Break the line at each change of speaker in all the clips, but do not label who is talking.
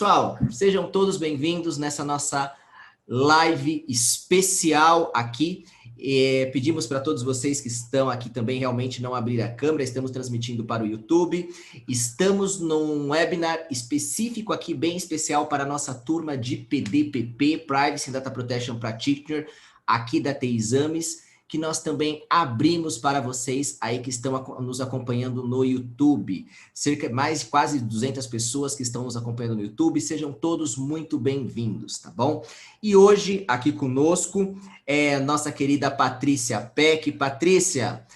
Pessoal, sejam todos bem-vindos nessa nossa live especial aqui. Pedimos para todos vocês que estão aqui também realmente não abrir a câmera, estamos transmitindo para o YouTube. Estamos num webinar específico aqui, bem especial para a nossa turma de PDPP, Privacy and Data Protection Practitioner, aqui da TI Exames, que nós também abrimos para vocês aí que estão nos acompanhando no YouTube. Mais de quase 200 pessoas que estão nos acompanhando no YouTube, sejam todos muito bem-vindos, tá bom? E hoje, aqui conosco, nossa querida Patrícia Peck. Patrícia,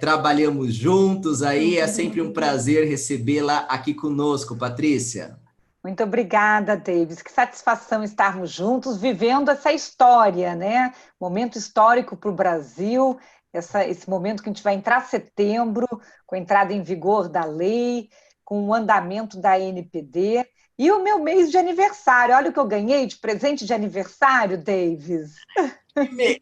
trabalhamos juntos aí, é sempre um prazer recebê-la aqui conosco, Patrícia.
Muito obrigada, Davis. Que satisfação estarmos juntos, vivendo essa história, né? Momento histórico para o Brasil, esse momento que a gente vai entrar em setembro, com a entrada em vigor da lei, com o andamento da NPD, e o meu mês de aniversário. Olha o que eu ganhei de presente de aniversário, Davis.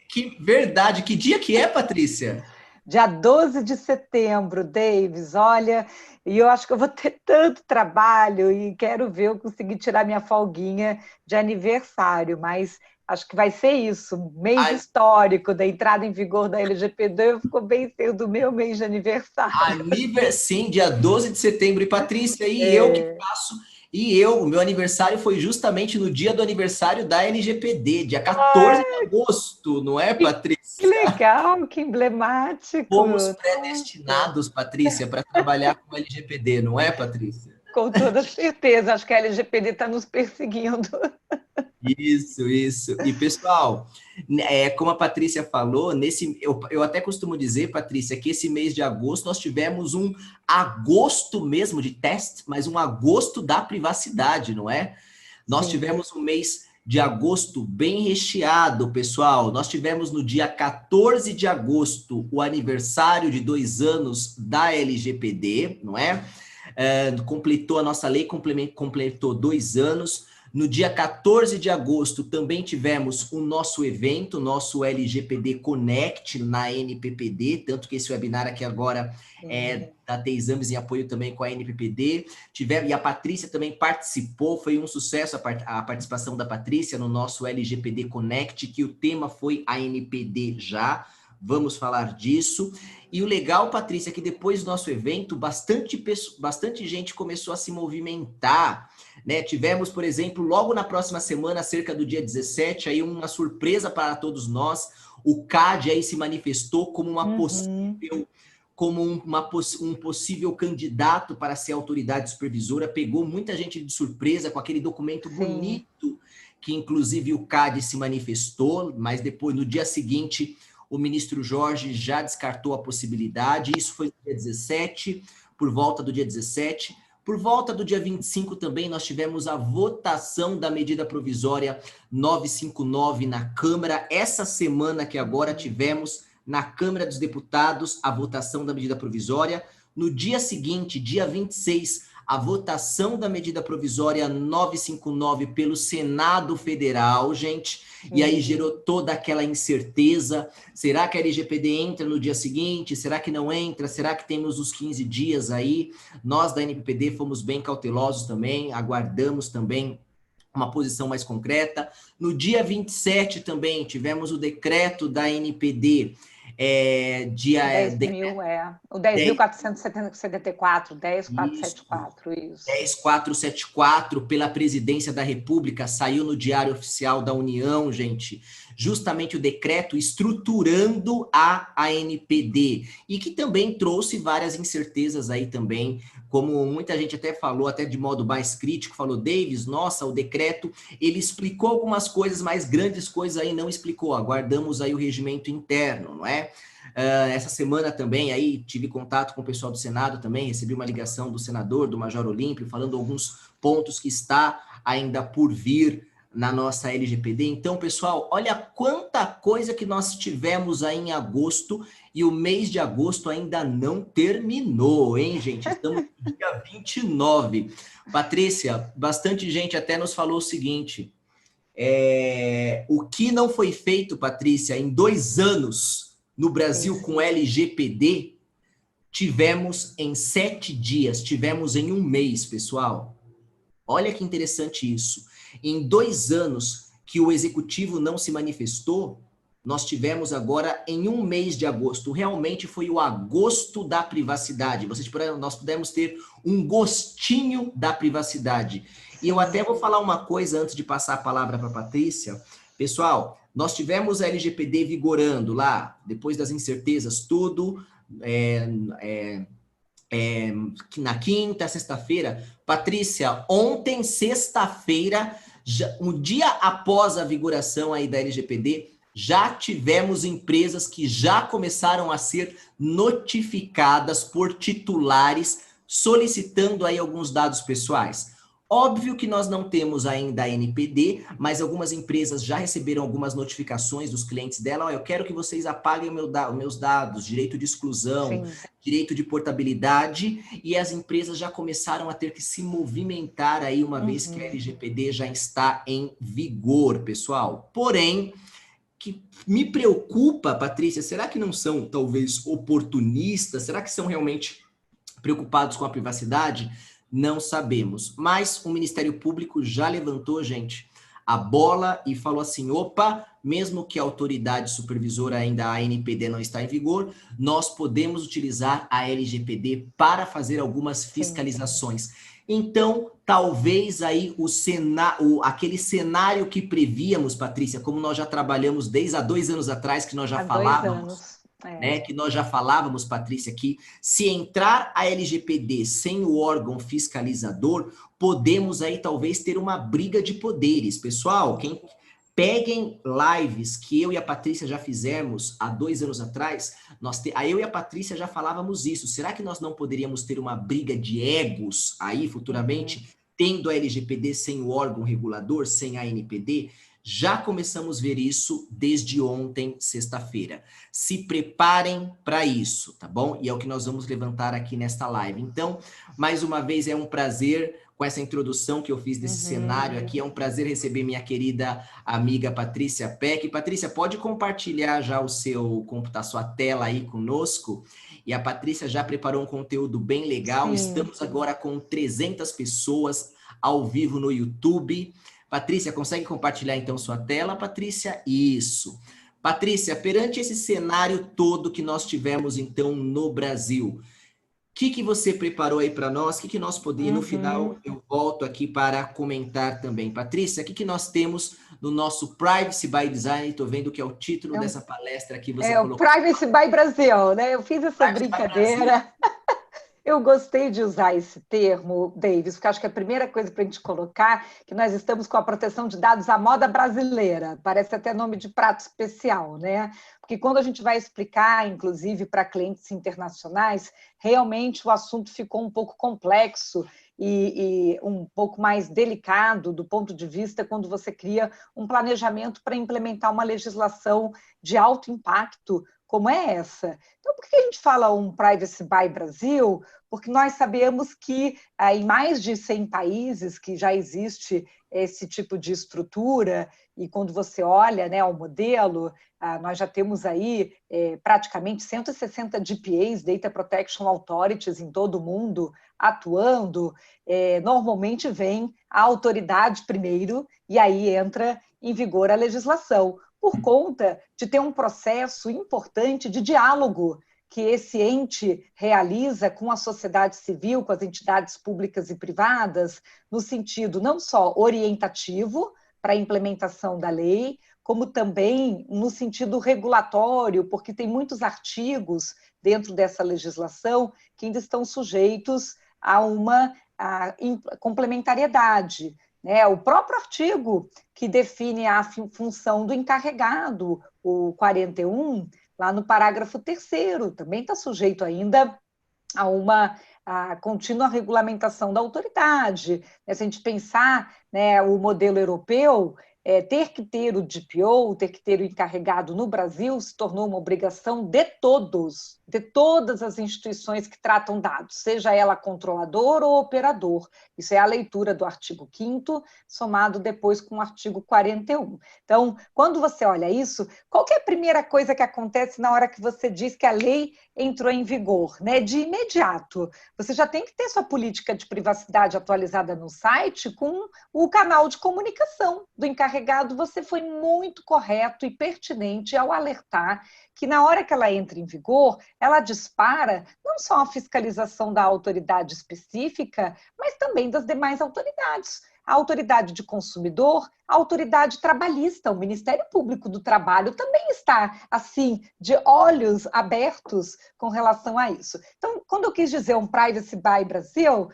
Que verdade! Que dia que é, Patrícia?
Dia 12 de setembro, Davis, olha, e eu acho que eu vou ter tanto trabalho e quero ver eu conseguir tirar minha folguinha de aniversário, mas acho que vai ser isso, mês histórico da entrada em vigor da LGPD, ficou bem cedo o meu mês de aniversário.
Sim, dia 12 de setembro. E Patrícia, eu que faço... o meu aniversário foi justamente no dia do aniversário da LGPD, dia 14 de agosto, não é, Patrícia?
Que legal, que emblemático.
Fomos predestinados, Patrícia, para trabalhar com a LGPD, não é, Patrícia?
Com toda certeza, acho que a LGPD está nos perseguindo.
Isso. E, pessoal, como a Patrícia falou, eu até costumo dizer, Patrícia, que esse mês de agosto nós tivemos um agosto mesmo de teste, mas um agosto da privacidade, não é? Nós tivemos um mês de agosto bem recheado, pessoal. Nós tivemos no dia 14 de agosto o aniversário de 2 anos da LGPD, não é? Completou a nossa lei, completou 2 anos. No dia 14 de agosto também tivemos o nosso evento, nosso LGPD Connect na NPPD, tanto que esse webinar aqui agora é da TI Exames em apoio também com a NPPD. E a Patrícia também participou, foi um sucesso a participação da Patrícia no nosso LGPD Connect, que o tema foi a NPD já. Vamos falar disso. E o legal, Patrícia, é que depois do nosso evento, bastante gente começou a se movimentar, né? Tivemos, por exemplo, logo na próxima semana, cerca do dia 17, aí uma surpresa para todos nós. O CAD aí se manifestou como um possível candidato para ser autoridade supervisora. Pegou muita gente de surpresa com aquele documento bonito, que inclusive o CAD se manifestou, mas depois, no dia seguinte, o ministro Jorge já descartou a possibilidade. Isso foi no dia 17, por volta do dia 17. Por volta do dia 25 também nós tivemos a votação da medida provisória 959 na Câmara. Essa semana que agora tivemos na Câmara dos Deputados a votação da medida provisória. No dia seguinte, dia 26, a votação da medida provisória 959 pelo Senado Federal, gente. E aí gerou toda aquela incerteza. Será que a LGPD entra no dia seguinte? Será que não entra? Será que temos os 15 dias aí? Nós da NPPD fomos bem cautelosos também, aguardamos também uma posição mais concreta. No dia 27 também tivemos o decreto da NPD,
o 10.474, 10.474, isso.
10.474 pela Presidência da República, saiu no Diário Oficial da União, gente, justamente o decreto estruturando a ANPD, e que também trouxe várias incertezas aí também, como muita gente até falou, até de modo mais crítico, falou, Davis, nossa, o decreto, ele explicou algumas coisas, mas grandes coisas aí não explicou, aguardamos aí o regimento interno, não é? Essa semana também, aí tive contato com o pessoal do Senado também, recebi uma ligação do senador, do Major Olímpio, falando alguns pontos que está ainda por vir na nossa LGPD. Então, pessoal, olha quanta coisa que nós tivemos aí em agosto, e o mês de agosto ainda não terminou, hein, gente? Estamos no dia 29. Patrícia, bastante gente até nos falou o seguinte, o que não foi feito, Patrícia, em 2 anos no Brasil com LGPD, tivemos em 7 dias, tivemos em 1 mês, pessoal. Olha que interessante isso. Em 2 anos que o executivo não se manifestou, nós tivemos agora em um mês de agosto. Realmente foi o agosto da privacidade. Nós pudemos ter um gostinho da privacidade. E eu até vou falar uma coisa antes de passar a palavra para a Patrícia. Pessoal, nós tivemos a LGPD vigorando lá, depois das incertezas, tudo. É, é, na quinta, sexta-feira. Patrícia, ontem, sexta-feira, um dia após a vigoração aí da LGPD, já tivemos empresas que já começaram a ser notificadas por titulares solicitando aí alguns dados pessoais. Óbvio que nós não temos ainda a NPD, mas algumas empresas já receberam algumas notificações dos clientes dela. Eu quero que vocês apaguem os meus dados, direito de exclusão, sim, direito de portabilidade, e as empresas já começaram a ter que se movimentar aí uma vez que a LGPD já está em vigor, pessoal. Porém, que me preocupa, Patrícia, será que não são talvez oportunistas? Será que são realmente preocupados com a privacidade? Não sabemos, mas o Ministério Público já levantou, gente, a bola e falou assim, opa, mesmo que a autoridade supervisora ainda, a ANPD, não está em vigor, nós podemos utilizar a LGPD para fazer algumas fiscalizações. Então, talvez aí aquele cenário que prevíamos, Patrícia, como nós já trabalhamos desde há 2 anos atrás, que nós já falávamos, né, que nós já falávamos, Patrícia, que se entrar a LGPD sem o órgão fiscalizador, podemos aí talvez ter uma briga de poderes. Pessoal, peguem lives que eu e a Patrícia já fizemos há 2 anos atrás, eu e a Patrícia já falávamos isso. Será que nós não poderíamos ter uma briga de egos aí futuramente, tendo a LGPD sem o órgão regulador, sem a NPD? Já começamos a ver isso desde ontem, sexta-feira. Se preparem para isso, tá bom? E é o que nós vamos levantar aqui nesta live. Então, mais uma vez, é um prazer, com essa introdução que eu fiz desse cenário aqui, é um prazer receber minha querida amiga Patrícia Peck. Patrícia, pode compartilhar já sua tela aí conosco? E a Patrícia já preparou um conteúdo bem legal. Sim. Estamos agora com 300 pessoas ao vivo no YouTube. Patrícia, consegue compartilhar então sua tela, Patrícia? Isso. Patrícia, perante esse cenário todo que nós tivemos então no Brasil, o que você preparou aí para nós? O que nós podíamos? No final, eu volto aqui para comentar também. Patrícia, o que nós temos no nosso Privacy by Design? Estou vendo que é o título dessa palestra aqui. Você
colocou. O Privacy by Brasil, né? Eu fiz essa brincadeira. Eu gostei de usar esse termo, Davis, porque acho que a primeira coisa para a gente colocar é que nós estamos com a proteção de dados à moda brasileira, parece até nome de prato especial, né? Porque quando a gente vai explicar, inclusive para clientes internacionais, realmente o assunto ficou um pouco complexo e um pouco mais delicado do ponto de vista quando você cria um planejamento para implementar uma legislação de alto impacto como é essa. Então, por que a gente fala um Privacy by Brasil? Porque nós sabemos que em mais de 100 países que já existe esse tipo de estrutura, e quando você olha, né, o modelo, nós já temos aí praticamente 160 DPAs, Data Protection Authorities, em todo o mundo atuando. Normalmente vem a autoridade primeiro, e aí entra em vigor a legislação, por conta de ter um processo importante de diálogo que esse ente realiza com a sociedade civil, com as entidades públicas e privadas, no sentido não só orientativo para a implementação da lei, como também no sentido regulatório, porque tem muitos artigos dentro dessa legislação que ainda estão sujeitos a uma complementariedade. O próprio artigo que define a função do encarregado, o 41, lá no parágrafo 3º, também está sujeito ainda a uma contínua regulamentação da autoridade. Se a gente pensar, né, o modelo europeu, ter que ter o DPO, ter que ter o encarregado no Brasil, se tornou uma obrigação de todos, de todas as instituições que tratam dados, seja ela controlador ou operador. Isso é a leitura do artigo 5º, somado depois com o artigo 41. Então, quando você olha isso, qual que é a primeira coisa que acontece na hora que você diz que a lei entrou em vigor? Né? De imediato, você já tem que ter sua política de privacidade atualizada no site com o canal de comunicação do encarregado. Você foi muito correto e pertinente ao alertar que na hora que ela entra em vigor, ela dispara não só a fiscalização da autoridade específica, mas também das demais autoridades. A autoridade de consumidor, a autoridade trabalhista, o Ministério Público do Trabalho também está, assim, de olhos abertos com relação a isso. Então, quando eu quis dizer um Privacy by Brasil,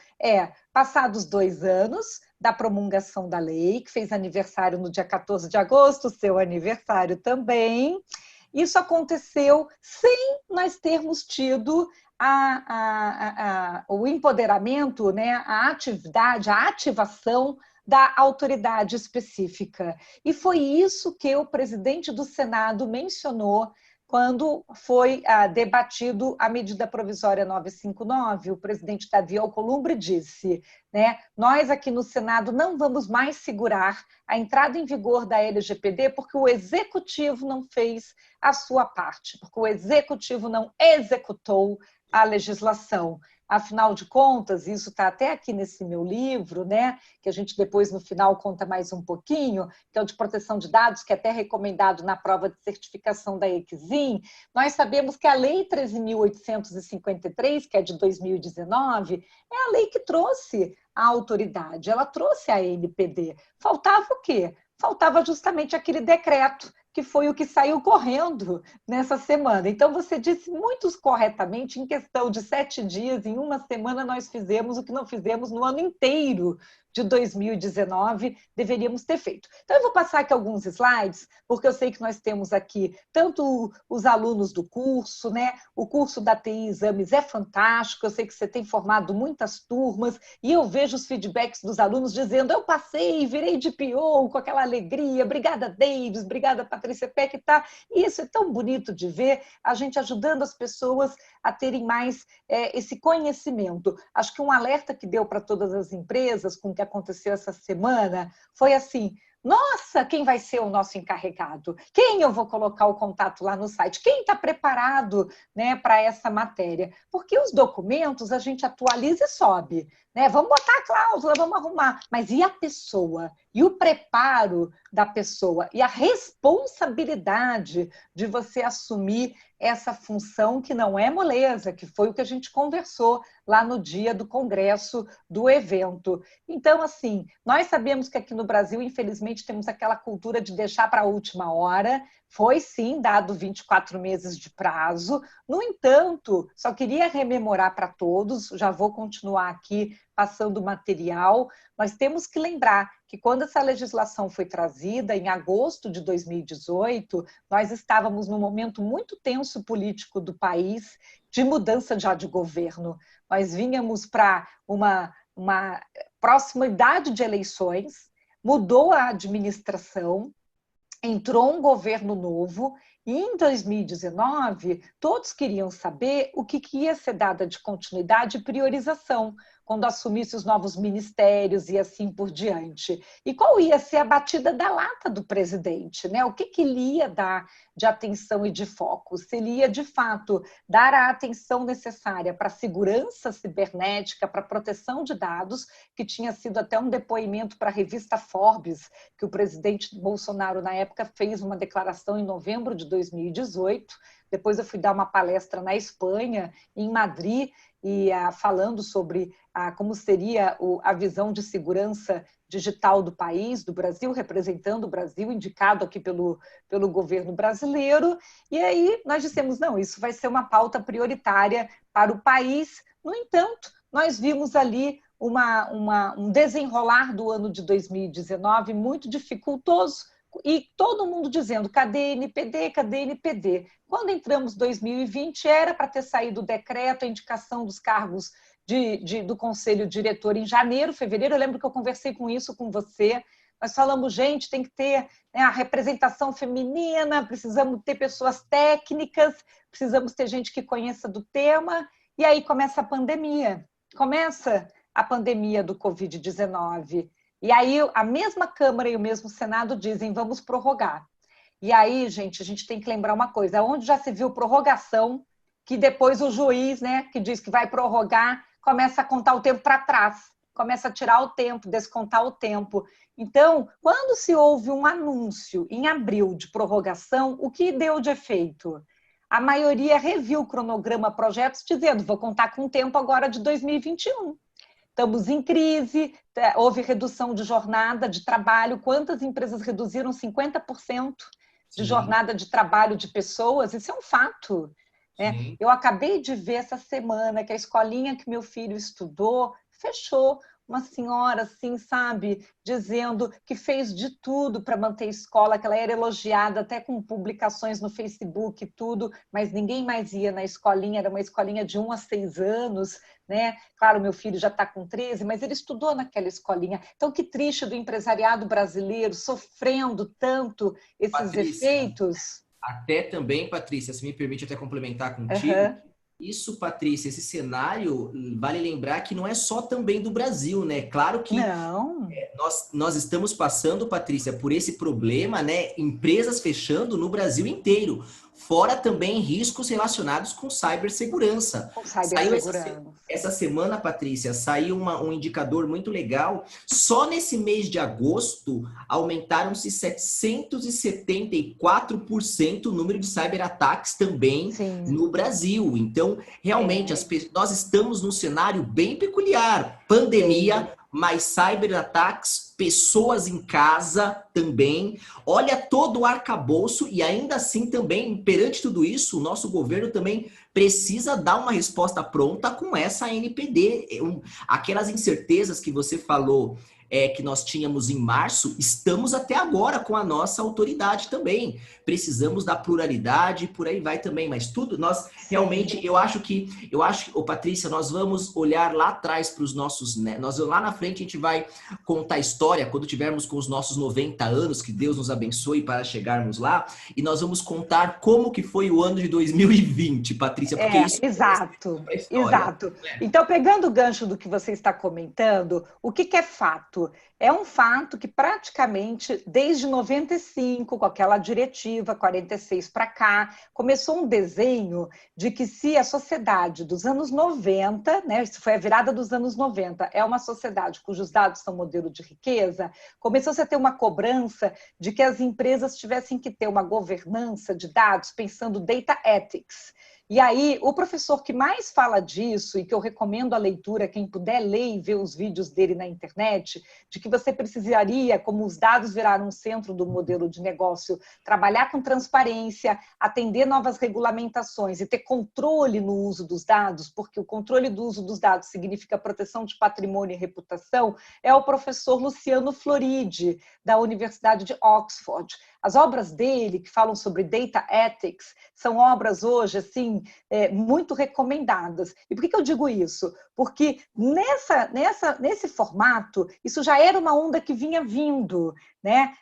passados 2 anos da promulgação da lei, que fez aniversário no dia 14 de agosto, seu aniversário também, isso aconteceu sem nós termos tido o empoderamento, né, a atividade, a ativação da autoridade específica. E foi isso que o presidente do Senado mencionou quando foi debatido a medida provisória 959. O presidente Davi Alcolumbre disse, né, nós aqui no Senado não vamos mais segurar a entrada em vigor da LGPD porque o Executivo não fez a sua parte, porque o Executivo não executou a legislação. Afinal de contas, isso está até aqui nesse meu livro, né, que a gente depois no final conta mais um pouquinho, que é o de proteção de dados, que é até recomendado na prova de certificação da ECSIM. Nós sabemos que a Lei 13.853, que é de 2019, é a lei que trouxe a autoridade, ela trouxe a NPD. Faltava o quê? Faltava justamente aquele decreto, que foi o que saiu correndo nessa semana. Então, você disse muito corretamente, em questão de 7 dias, em uma semana, nós fizemos o que não fizemos no ano inteiro de 2019, deveríamos ter feito. Então, eu vou passar aqui alguns slides, porque eu sei que nós temos aqui tanto os alunos do curso, né? O curso da TI Exames é fantástico, eu sei que você tem formado muitas turmas, e eu vejo os feedbacks dos alunos dizendo, eu passei, virei de PO com aquela alegria, obrigada, Davis, obrigada, Patrícia Peck, tá? E isso é tão bonito de ver, a gente ajudando as pessoas a terem mais esse conhecimento. Acho que um alerta que deu para todas as empresas com o que aconteceu essa semana foi assim, nossa, quem vai ser o nosso encarregado? Quem eu vou colocar o contato lá no site? Quem está preparado, né, para essa matéria? Porque os documentos a gente atualiza e sobe, né? Vamos botar a cláusula, vamos arrumar. Mas e a pessoa? E o preparo da pessoa? E a responsabilidade de você assumir essa função que não é moleza, que foi o que a gente conversou lá no dia do congresso do evento. Então, assim, nós sabemos que aqui no Brasil, infelizmente, temos aquela cultura de deixar para a última hora. Foi, sim, dado 24 meses de prazo. No entanto, só queria rememorar para todos, já vou continuar aqui passando material, nós temos que lembrar que quando essa legislação foi trazida, em agosto de 2018, nós estávamos num momento muito tenso político do país, de mudança já de governo. Nós vínhamos para uma proximidade de eleições, mudou a administração, entrou um governo novo, e em 2019, todos queriam saber o que ia ser dada de continuidade e priorização, quando assumisse os novos ministérios e assim por diante. E qual ia ser a batida da lata do presidente, né? O que ele ia dar de atenção e de foco? Se ele ia, de fato, dar a atenção necessária para a segurança cibernética, para a proteção de dados, que tinha sido até um depoimento para a revista Forbes, que o presidente Bolsonaro, na época, fez uma declaração em novembro de 2018. Depois eu fui dar uma palestra na Espanha, em Madrid, e falando sobre como seria a visão de segurança digital do país, do Brasil, representando o Brasil, indicado aqui pelo governo brasileiro. E aí nós dissemos, não, isso vai ser uma pauta prioritária para o país. No entanto, nós vimos ali um desenrolar do ano de 2019 muito dificultoso, e todo mundo dizendo, cadê NPD, cadê NPD? Quando entramos em 2020, era para ter saído o decreto, a indicação dos cargos do Conselho Diretor em janeiro, fevereiro. Eu lembro que eu conversei com isso com você nós falamos, gente, tem que ter, né, a representação feminina, precisamos ter pessoas técnicas, precisamos ter gente que conheça do tema, e aí começa a pandemia. Começa a pandemia do Covid-19. E aí a mesma Câmara e o mesmo Senado dizem, vamos prorrogar. E aí, gente, a gente tem que lembrar uma coisa, onde já se viu prorrogação, que depois o juiz, né, que diz que vai prorrogar, começa a contar o tempo para trás, começa a tirar o tempo, descontar o tempo. Então, quando se houve um anúncio em abril de prorrogação, o que deu de efeito? A maioria reviu o cronograma projetos dizendo, vou contar com o tempo agora de 2021. Estamos em crise, houve redução de jornada de trabalho, quantas empresas reduziram 50% de jornada de trabalho de pessoas? Isso é um fato. Né? Eu acabei de ver essa semana que a escolinha que meu filho estudou fechou. Uma senhora, assim, sabe, dizendo que fez de tudo para manter a escola, que ela era elogiada até com publicações no Facebook e tudo, mas ninguém mais ia na escolinha, era uma escolinha de 1 a 6 anos, né? Claro, meu filho já está com 13, mas ele estudou naquela escolinha. Então, que triste do empresariado brasileiro sofrendo tanto esses
Patrícia,
efeitos.
até também, Patrícia, se me permite até complementar contigo,
Uhum.
isso, Patrícia, esse cenário, vale lembrar que não é só também do Brasil, né? Claro que
Não.
nós estamos passando, Patrícia, por esse problema, né? Empresas fechando no Brasil inteiro. Fora também riscos relacionados com cibersegurança.
Com
Saiu
cibersegurança.
essa semana, Patrícia, saiu um indicador muito legal. Só nesse mês de agosto, aumentaram-se 774% o número de cyberataques também
Sim.
no Brasil. Então, realmente, nós estamos num cenário bem peculiar. Pandemia, mais cyberataques, pessoas em casa também. Olha todo o arcabouço e ainda assim também, perante tudo isso, o nosso governo também precisa dar uma resposta pronta com essa NPD. Aquelas incertezas que você falou que nós tínhamos em março, estamos até agora com a nossa autoridade também. Precisamos da pluralidade, por aí vai também, mas tudo, nós realmente, eu acho que, ô Patrícia, nós vamos olhar lá atrás para os nossos, né, nós lá na frente a gente vai contar a história, quando tivermos com os nossos 90 anos, que Deus nos abençoe para chegarmos lá, e nós vamos contar como que foi o ano de 2020, Patrícia, porque isso
exato,
é a história.
exato. Então, pegando o gancho do que você está comentando, o que é fato? É um fato que praticamente desde 95, com aquela diretiva 46 para cá, começou um desenho de que se a sociedade dos anos 90, né, isso foi a virada dos anos 90, é uma sociedade cujos dados são modelo de riqueza, começou-se a ter uma cobrança de que as empresas tivessem que ter uma governança de dados pensando data ethics. E aí, o professor que mais fala disso, e que eu recomendo a leitura, quem puder ler e ver os vídeos dele na internet, de que você precisaria, como os dados viraram um centro do modelo de negócio, trabalhar com transparência, atender novas regulamentações e ter controle no uso dos dados, porque o controle do uso dos dados significa proteção de patrimônio e reputação, é o professor Luciano Floridi, da Universidade de Oxford. As obras dele, que falam sobre data ethics, são obras hoje, assim, muito recomendadas. E por que eu digo isso? Porque nesse formato, isso já era uma onda que vinha vindo, né?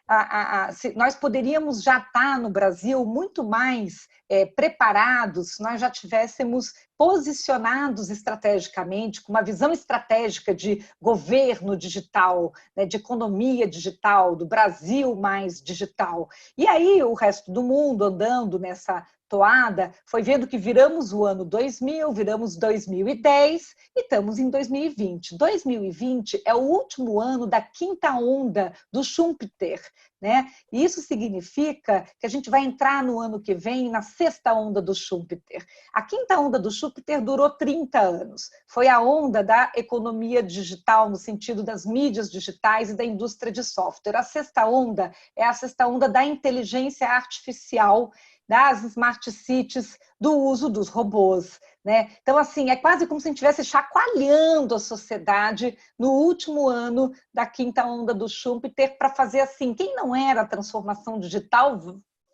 Nós poderíamos já estar no Brasil muito mais preparados, se nós já tivéssemos posicionados estrategicamente, com uma visão estratégica de governo digital, né, de economia digital, do Brasil mais digital. E aí o resto do mundo andando nessa toada, foi vendo que viramos o ano 2000, viramos 2010 e estamos em 2020. 2020 é o último ano da quinta onda do Schumpeter, né? E isso significa que a gente vai entrar no ano que vem na sexta onda do Schumpeter. A quinta onda do Schumpeter durou 30 anos. Foi a onda da economia digital, no sentido das mídias digitais e da indústria de software. A sexta onda é a sexta onda da inteligência artificial, das smart cities, do uso dos robôs, né? Então, assim, é quase como se a gente estivesse chacoalhando a sociedade no último ano da quinta onda do Schumpeter para fazer assim, quem não era a transformação digital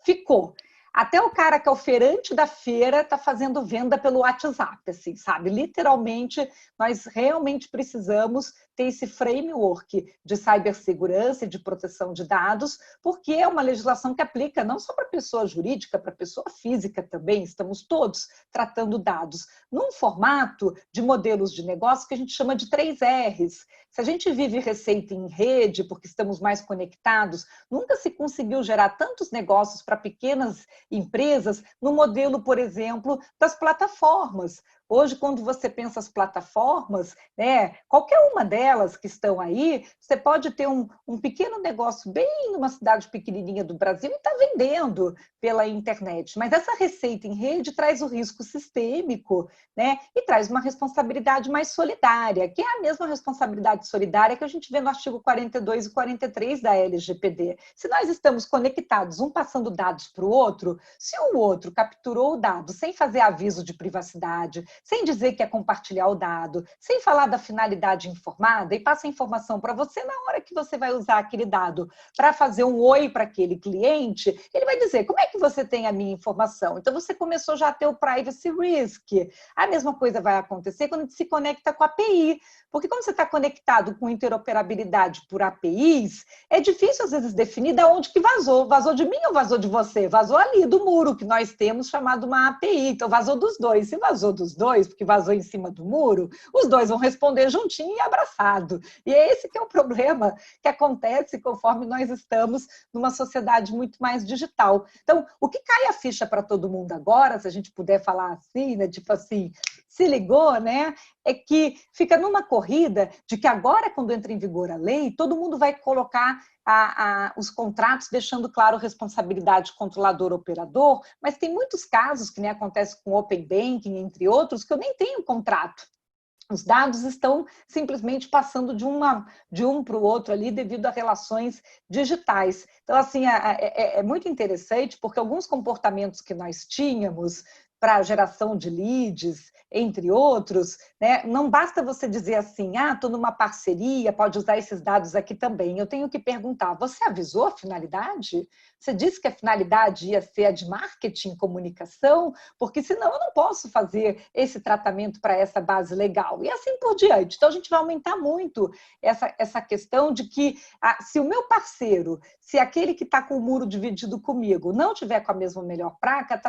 ficou. Até o cara que é o feirante da feira está fazendo venda pelo WhatsApp, assim, sabe? Literalmente, nós realmente precisamos ter esse framework de cibersegurança e de proteção de dados, porque é uma legislação que aplica não só para pessoa jurídica, para pessoa física também. Estamos todos tratando dados num formato de modelos de negócio que a gente chama de 3Rs. Se a gente vive receita em rede, porque estamos mais conectados, nunca se conseguiu gerar tantos negócios para pequenas empresas no modelo, por exemplo, das plataformas. Hoje, quando você pensa as plataformas, né, qualquer uma delas que estão aí, você pode ter um pequeno negócio bem numa cidade pequenininha do Brasil e está vendendo pela internet. Mas essa receita em rede traz o risco sistêmico, né, e traz uma responsabilidade mais solidária, que é a mesma responsabilidade solidária que a gente vê no artigo 42 e 43 da LGPD. Se nós estamos conectados, um passando dados para o outro, se o outro capturou o dado sem fazer aviso de privacidade, sem dizer que é compartilhar o dado, sem falar da finalidade informada e passa a informação para você na hora que você vai usar aquele dado para fazer um oi para aquele cliente, ele vai dizer, como é que você tem a minha informação? Então, você começou já a ter o privacy risk. A mesma coisa vai acontecer quando se conecta com a API, porque quando você está conectado com interoperabilidade por APIs, é difícil, às vezes, definir de onde que vazou. Vazou de mim ou vazou de você? Vazou ali do muro que nós temos chamado uma API. Então, vazou dos dois. Se vazou dos dois, porque vazou em cima do muro, os dois vão responder juntinho e abraçado. E é esse que é o problema que acontece conforme nós estamos numa sociedade muito mais digital. Então, o que cai a ficha para todo mundo agora, se a gente puder falar assim, né, tipo assim, se ligou, né? É que fica numa corrida de que agora, quando entra em vigor a lei, todo mundo vai colocar os contratos, deixando claro responsabilidade controlador-operador, mas tem muitos casos, que nem acontece com Open Banking, entre outros, que eu nem tenho contrato. Os dados estão simplesmente passando de um para o outro ali devido a relações digitais. Então, assim, é muito interessante, porque alguns comportamentos que nós tínhamos para a geração de leads, entre outros, né? Não basta você dizer assim, estou numa parceria, pode usar esses dados aqui também. Eu tenho que perguntar, você avisou a finalidade? Você disse que a finalidade ia ser a de marketing, comunicação? Porque senão eu não posso fazer esse tratamento para essa base legal. E assim por diante. Então, a gente vai aumentar muito essa questão de que se o meu parceiro, se aquele que está com o muro dividido comigo, não tiver com a mesma melhor prática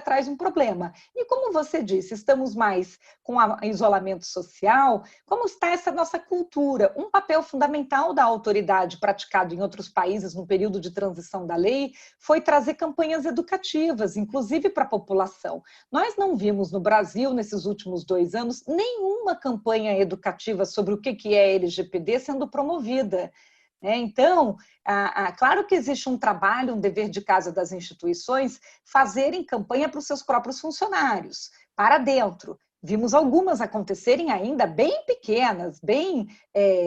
traz um problema. E como você disse, estamos mais com isolamento social, como está essa nossa cultura? Um papel fundamental da autoridade praticado em outros países no período de transição da lei foi trazer campanhas educativas, inclusive para a população. Nós não vimos no Brasil, nesses últimos 2 anos, nenhuma campanha educativa sobre o que é LGPD sendo promovida. Então, claro que existe um trabalho, um dever de casa das instituições fazerem campanha para os seus próprios funcionários, para dentro. Vimos algumas acontecerem ainda bem pequenas, bem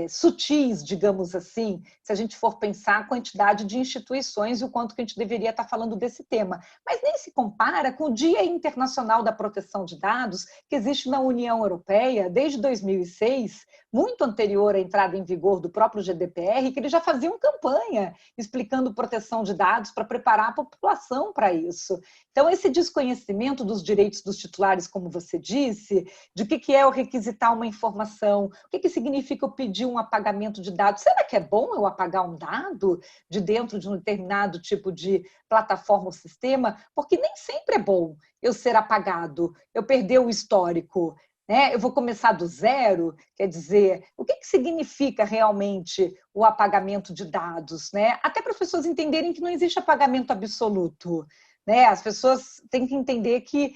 sutis, digamos assim, se a gente for pensar a quantidade de instituições e o quanto que a gente deveria estar falando desse tema. Mas nem se compara com o Dia Internacional da Proteção de Dados, que existe na União Europeia desde 2006, muito anterior à entrada em vigor do próprio GDPR, que eles já faziam campanha explicando proteção de dados para preparar a população para isso. Então, esse desconhecimento dos direitos dos titulares, como você disse, de o que é o requisitar uma informação, o que significa eu pedir um apagamento de dados. Será que é bom eu apagar um dado de dentro de um determinado tipo de plataforma ou sistema? Porque nem sempre é bom eu ser apagado, eu perder o histórico. Eu vou começar do zero, quer dizer, o que significa realmente o apagamento de dados? Até para as pessoas entenderem que não existe apagamento absoluto. As pessoas têm que entender que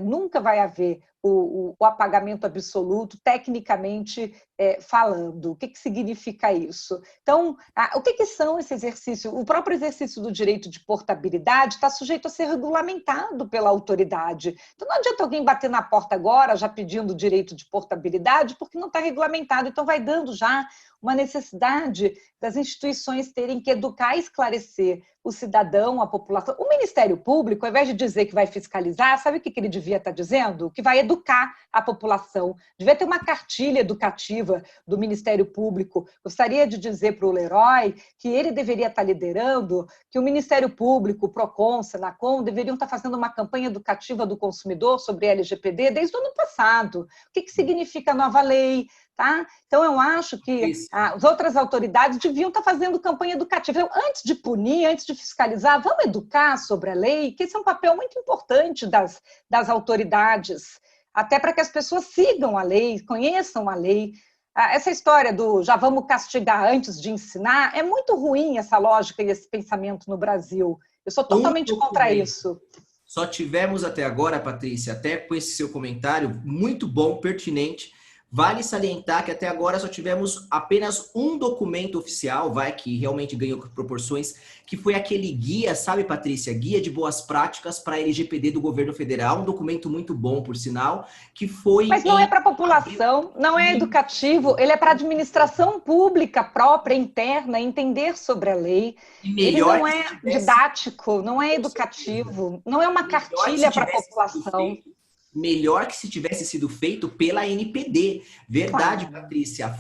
nunca vai haver o apagamento absoluto, tecnicamente falando. O que significa isso? Então, o que são esse exercício? O próprio exercício do direito de portabilidade está sujeito a ser regulamentado pela autoridade. Então, não adianta alguém bater na porta agora, já pedindo direito de portabilidade, porque não está regulamentado. Então, vai dando já uma necessidade das instituições terem que educar e esclarecer o cidadão, a população. O Ministério Público, ao invés de dizer que vai fiscalizar, sabe o que ele devia estar dizendo? Que vai educar educar a população. Devia ter uma cartilha educativa do Ministério Público. Gostaria de dizer para o Leroy que ele deveria estar liderando, que o Ministério Público, o PROCON, o Senacom, deveriam estar fazendo uma campanha educativa do consumidor sobre LGPD desde o ano passado. O que significa a nova lei? Tá? Então, eu acho que as outras autoridades deviam estar fazendo campanha educativa. Então, antes de punir, antes de fiscalizar, vamos educar sobre a lei, que esse é um papel muito importante das autoridades, até para que as pessoas sigam a lei, conheçam a lei. Essa história do já vamos castigar antes de ensinar, é muito ruim essa lógica e esse pensamento no Brasil. Eu sou totalmente contra isso.
Só tivemos até agora, Patrícia, até com esse seu comentário, muito bom, pertinente. Vale salientar que até agora só tivemos apenas um documento oficial, que realmente ganhou proporções, que foi aquele guia, sabe, Patrícia? Guia de boas práticas para a LGPD do governo federal, um documento muito bom, por sinal, que foi...
Mas não é para a população, não é educativo, ele é para a administração pública própria, interna, entender sobre a lei. Ele não é didático, não é educativo, não é uma cartilha para a população.
Melhor que se tivesse sido feito pela NPD. Verdade, claro. Patrícia.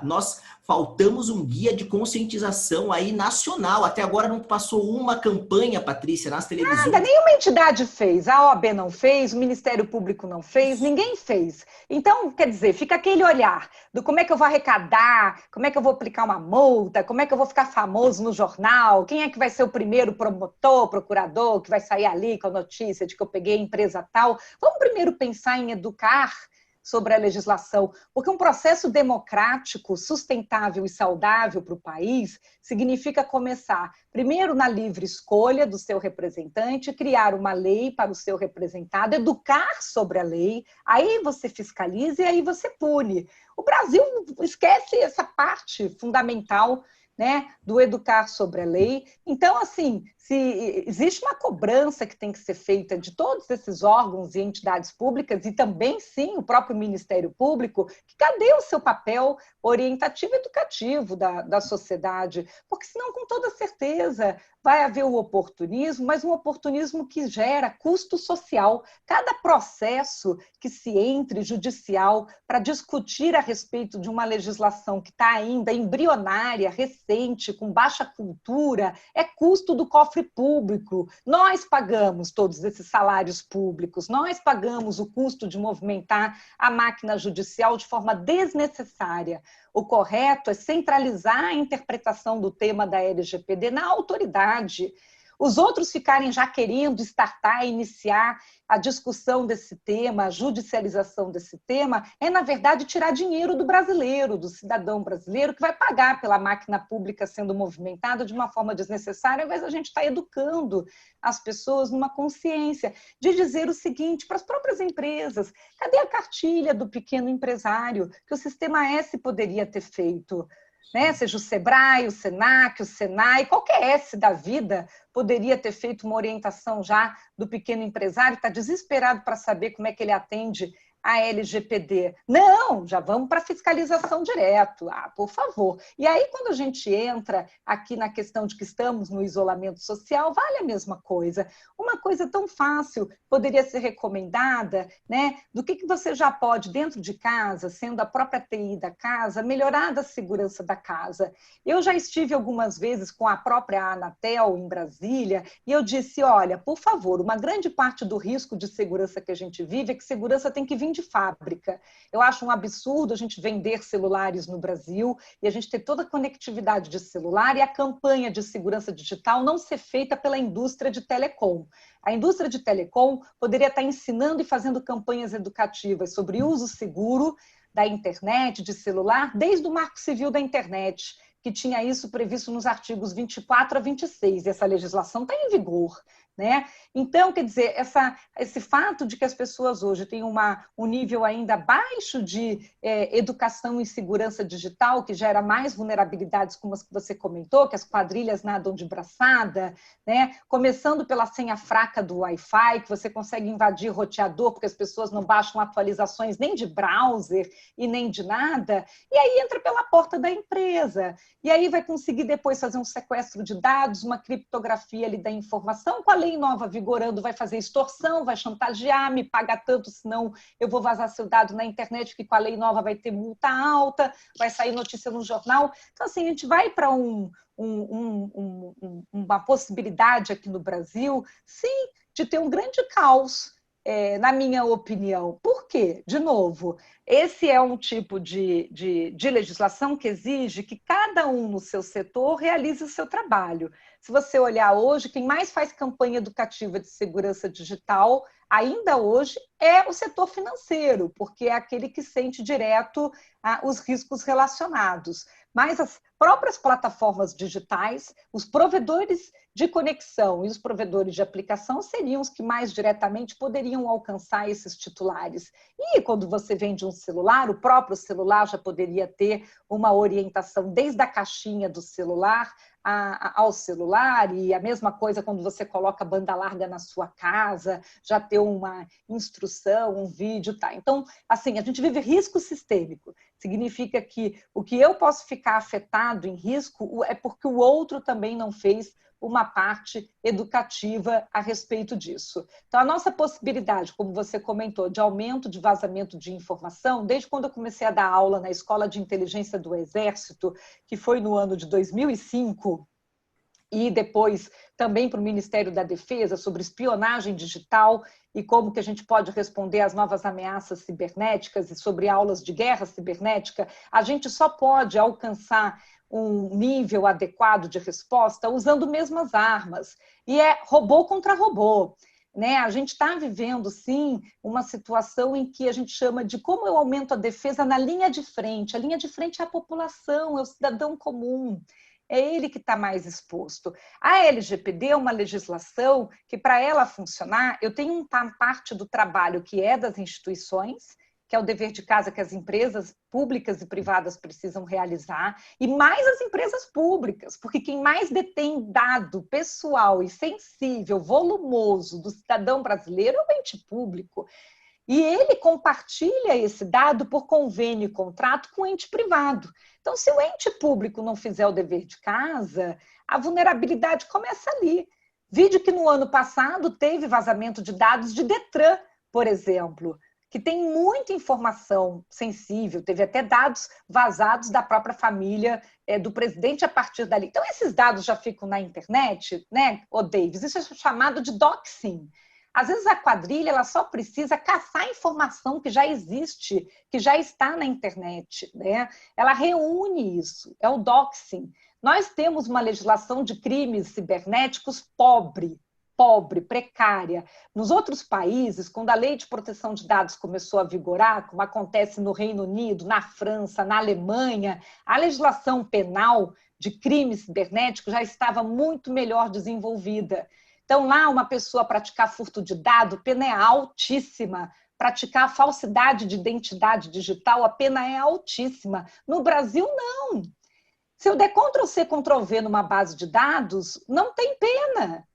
Nós faltamos um guia de conscientização aí nacional. Até agora não passou uma campanha, Patrícia, nas televisões.
Nada, nenhuma entidade fez. A OAB não fez, o Ministério Público não fez, ninguém fez. Então, quer dizer, fica aquele olhar do como é que eu vou arrecadar, como é que eu vou aplicar uma multa, como é que eu vou ficar famoso no jornal, quem é que vai ser o primeiro promotor, procurador, que vai sair ali com a notícia de que eu peguei a empresa tal. Vamos primeiro pensar em educar sobre a legislação, porque um processo democrático, sustentável e saudável para o país significa começar, primeiro, na livre escolha do seu representante, criar uma lei para o seu representado, educar sobre a lei, aí você fiscaliza e aí você pune. O Brasil esquece essa parte fundamental, né, do educar sobre a lei. Então, assim, se existe uma cobrança que tem que ser feita de todos esses órgãos e entidades públicas, e também, sim, o próprio Ministério Público, que cadê o seu papel orientativo e educativo da sociedade? Porque senão, com toda certeza, vai haver o oportunismo, mas um oportunismo que gera custo social. Cada processo que se entre judicial para discutir a respeito de uma legislação que está ainda embrionária, recente, com baixa cultura, é custo do cofre público. Nós pagamos todos esses salários públicos, nós pagamos o custo de movimentar a máquina judicial de forma desnecessária. O correto é centralizar a interpretação do tema da LGPD na autoridade. Os outros ficarem já querendo startar, iniciar a discussão desse tema, a judicialização desse tema, é, na verdade, tirar dinheiro do brasileiro, do cidadão brasileiro, que vai pagar pela máquina pública sendo movimentada de uma forma desnecessária, ao invés da gente estar educando as pessoas numa consciência de dizer o seguinte para as próprias empresas: cadê a cartilha do pequeno empresário que o Sistema S poderia ter feito? Né? Seja o SEBRAE, o SENAC, o SENAI, qualquer S da vida poderia ter feito uma orientação já do pequeno empresário, está desesperado para saber como é que ele atende a LGPD. Não, já vamos para a fiscalização direto. Por favor. E aí, quando a gente entra aqui na questão de que estamos no isolamento social, vale a mesma coisa. Uma coisa tão fácil poderia ser recomendada, né? Do que você já pode, dentro de casa, sendo a própria TI da casa, melhorar a segurança da casa. Eu já estive algumas vezes com a própria Anatel em Brasília e eu disse, olha, por favor, uma grande parte do risco de segurança que a gente vive é que segurança tem que vir de fábrica. Eu acho um absurdo a gente vender celulares no Brasil e a gente ter toda a conectividade de celular e a campanha de segurança digital não ser feita pela indústria de telecom. A indústria de telecom poderia estar ensinando e fazendo campanhas educativas sobre uso seguro da internet, de celular, desde o Marco Civil da Internet, que tinha isso previsto nos artigos 24 a 26, e essa legislação está em vigor. Né? Então, quer dizer, esse fato de que as pessoas hoje têm um nível ainda baixo de educação em segurança digital, que gera mais vulnerabilidades, como as que você comentou, que as quadrilhas nadam de braçada, né? Começando pela senha fraca do Wi-Fi, que você consegue invadir roteador, porque as pessoas não baixam atualizações nem de browser e nem de nada, e aí entra pela porta da empresa, e aí vai conseguir depois fazer um sequestro de dados, uma criptografia ali da informação, com a lei lei nova vigorando vai fazer extorsão, vai chantagear, me paga tanto, senão eu vou vazar seu dado na internet, que com a lei nova vai ter multa alta, vai sair notícia no jornal. Então, assim, a gente vai para uma possibilidade aqui no Brasil, sim, de ter um grande caos, na minha opinião. Por quê? De novo, esse é um tipo de legislação que exige que cada um no seu setor realize o seu trabalho. Se você olhar hoje, quem mais faz campanha educativa de segurança digital, ainda hoje, é o setor financeiro, porque é aquele que sente direto os riscos relacionados. Mas as próprias plataformas digitais, os provedores de conexão e os provedores de aplicação seriam os que mais diretamente poderiam alcançar esses titulares. E quando você vende um celular, o próprio celular já poderia ter uma orientação desde a caixinha do celular ao celular, e a mesma coisa quando você coloca banda larga na sua casa, já ter uma instrução, um vídeo, tá? Então, assim, a gente vive risco sistêmico. Significa que o que eu posso ficar afetado em risco é porque o outro também não fez uma parte educativa a respeito disso. Então, a nossa possibilidade, como você comentou, de aumento de vazamento de informação, desde quando eu comecei a dar aula na Escola de Inteligência do Exército, que foi no ano de 2005, e depois também para o Ministério da Defesa, sobre espionagem digital e como que a gente pode responder às novas ameaças cibernéticas e sobre aulas de guerra cibernética, a gente só pode alcançar um nível adequado de resposta usando mesmas armas. E é robô contra robô. Né? A gente está vivendo, sim, uma situação em que a gente chama de como eu aumento a defesa na linha de frente. A linha de frente é a população, é o cidadão comum. É ele que está mais exposto. A LGPD é uma legislação que, para ela funcionar, eu tenho uma parte do trabalho que é das instituições, que é o dever de casa que as empresas públicas e privadas precisam realizar, e mais as empresas públicas, porque quem mais detém dado pessoal e sensível, volumoso do cidadão brasileiro é o ente público. E ele compartilha esse dado por convênio e contrato com o ente privado. Então, se o ente público não fizer o dever de casa, a vulnerabilidade começa ali. Vídeo que no ano passado teve vazamento de dados de Detran, por exemplo, que tem muita informação sensível, teve até dados vazados da própria família do presidente a partir dali. Então, esses dados já ficam na internet, né, ô Davis? Isso é chamado de doxing. Às vezes a quadrilha ela só precisa caçar informação que já existe, que já está na internet, né? Ela reúne isso, é o doxing. Nós temos uma legislação de crimes cibernéticos pobre, precária. Nos outros países, quando a lei de proteção de dados começou a vigorar, como acontece no Reino Unido, na França, na Alemanha, a legislação penal de crimes cibernéticos já estava muito melhor desenvolvida. Então, lá, uma pessoa praticar furto de dado, a pena é altíssima. Praticar falsidade de identidade digital, a pena é altíssima. No Brasil, não. Se eu der Ctrl+C, Ctrl+V numa base de dados, não tem pena.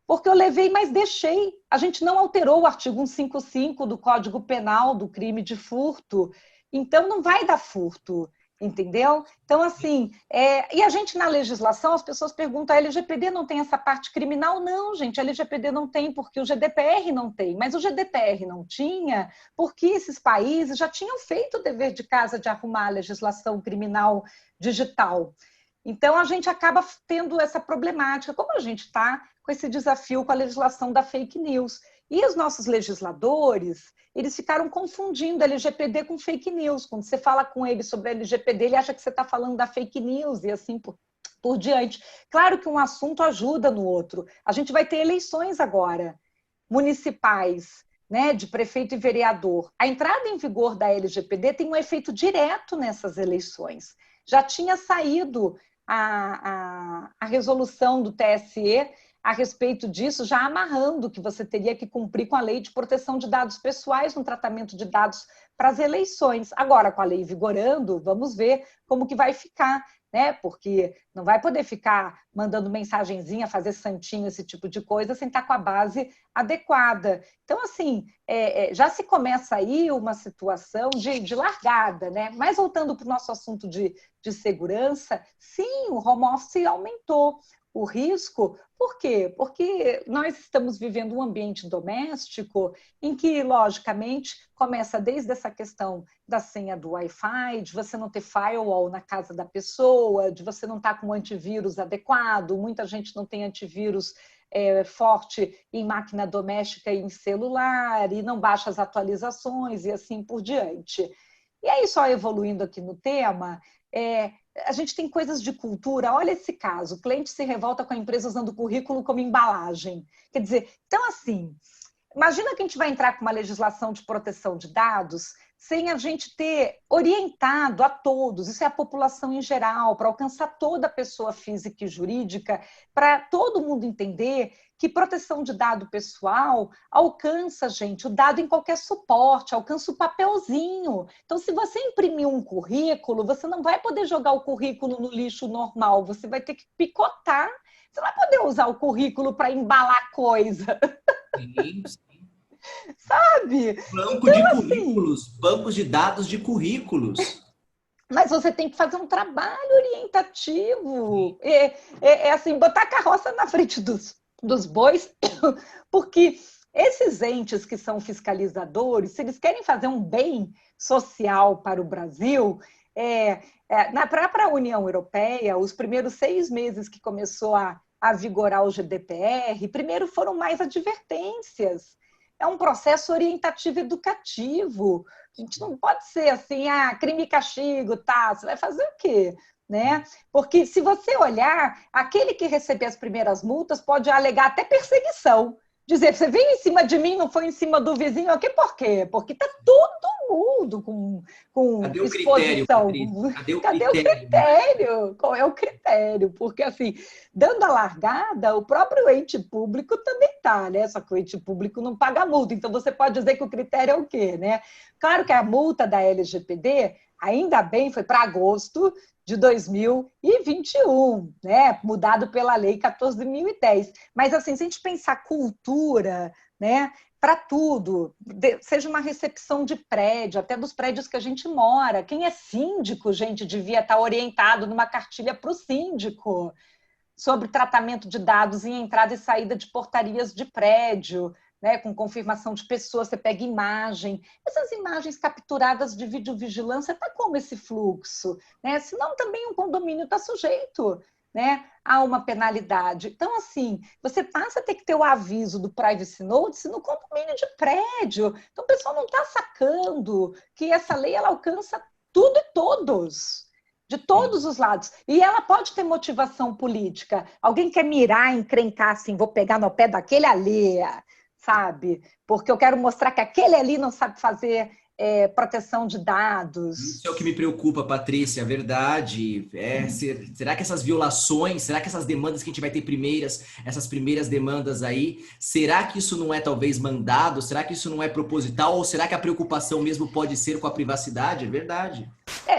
Porque eu levei, mas deixei. A gente não alterou o artigo 155 do Código Penal do crime de furto. Então, não vai dar furto, entendeu? Então, assim, e a gente na legislação, as pessoas perguntam, a LGPD não tem essa parte criminal? Não, gente, a LGPD não tem porque o GDPR não tem. Mas o GDPR não tinha porque esses países já tinham feito o dever de casa de arrumar a legislação criminal digital. Então, a gente acaba tendo essa problemática, como a gente está com esse desafio com a legislação da fake news. E os nossos legisladores, eles ficaram confundindo LGPD com fake news. Quando você fala com ele sobre a LGPD, ele acha que você está falando da fake news e assim por diante. Claro que um assunto ajuda no outro. A gente vai ter eleições agora, municipais, né, de prefeito e vereador. A entrada em vigor da LGPD tem um efeito direto nessas eleições. Já tinha saído a resolução do TSE a respeito disso, já amarrando que você teria que cumprir com a lei de proteção de dados pessoais no tratamento de dados para as eleições. Agora, com a lei vigorando, vamos ver como que vai ficar, né? Porque não vai poder ficar mandando mensagenzinha, fazer santinho, esse tipo de coisa, sem estar com a base adequada. Então, assim, já se começa aí uma situação de largada, né? Mas voltando para o nosso assunto de segurança, sim, o home office aumentou. o risco. Por quê? Porque nós estamos vivendo um ambiente doméstico em que, logicamente, começa desde essa questão da senha do Wi-Fi, de você não ter firewall na casa da pessoa, de você não estar com um antivírus adequado, muita gente não tem antivírus forte em máquina doméstica e em celular, e não baixa as atualizações e assim por diante. E aí, só evoluindo aqui no tema, a gente tem coisas de cultura. Olha esse caso, o cliente se revolta com a empresa usando o currículo como embalagem. Quer dizer, então assim, imagina que a gente vai entrar com uma legislação de proteção de dados sem a gente ter orientado a todos, isso é a população em geral, para alcançar toda a pessoa física e jurídica, para todo mundo entender que proteção de dado pessoal alcança, gente, o dado em qualquer suporte, alcança o papelzinho. Então, se você imprimir um currículo, você não vai poder jogar o currículo no lixo normal, você vai ter que picotar. Você não vai poder usar o currículo para embalar coisa.
Sim,
Sabe?
banco
Então,
de
assim,
currículos, bancos de dados de currículos.
mas você tem que fazer um trabalho
Sim.
orientativo. É assim, botar a carroça na frente dos bois, porque esses entes que são fiscalizadores, se eles querem fazer um bem social para o Brasil, na própria União Europeia, os primeiros 6 meses que começou a vigorar o GDPR, primeiro foram mais advertências. É um processo orientativo educativo. A gente não pode ser assim, crime e castigo, tá? Você vai fazer o quê? Né? Porque se você olhar, aquele que receber as primeiras multas pode alegar até perseguição. Dizer, você veio em cima de mim, não foi em cima do vizinho, aqui por quê? Porque está todo mundo com
Cadê o critério,
exposição.
Patrícia? Cadê o
Cadê o
critério, né?
critério? Qual é o critério? Porque, assim, dando a largada, o próprio ente público também está, né? Só que o ente público não paga multa. Então, você pode dizer que o critério é o quê, né? Claro que a multa da LGPD, ainda bem, foi para agosto de 2021, né? Mudado pela Lei 14.010. Mas, assim, se a gente pensar cultura, né? Para tudo, seja uma recepção de prédio, até dos prédios que a gente mora. Quem é síndico, gente, devia estar orientado numa cartilha para o síndico sobre tratamento de dados em entrada e saída de portarias de prédio, né, com confirmação de pessoas, você pega imagem. Essas imagens capturadas de videovigilância, está como esse fluxo? Né? Senão também um condomínio está sujeito, né, a uma penalidade. Então, assim, você passa a ter que ter o aviso do Privacy Notice no condomínio de prédio. Então, o pessoal não está sacando que essa lei ela alcança tudo e todos, de todos os lados. E ela pode ter motivação política. Alguém quer mirar, encrencar assim, vou pegar no pé daquele ali, sabe? Porque eu quero mostrar que aquele ali não sabe fazer proteção de dados.
Isso é o que me preocupa, Patrícia, é verdade. Será que essas violações, será que essas demandas que a gente vai ter essas primeiras demandas aí, será que isso não é talvez mandado? Será que isso não é proposital? Ou será que a preocupação mesmo pode ser com a privacidade? É verdade.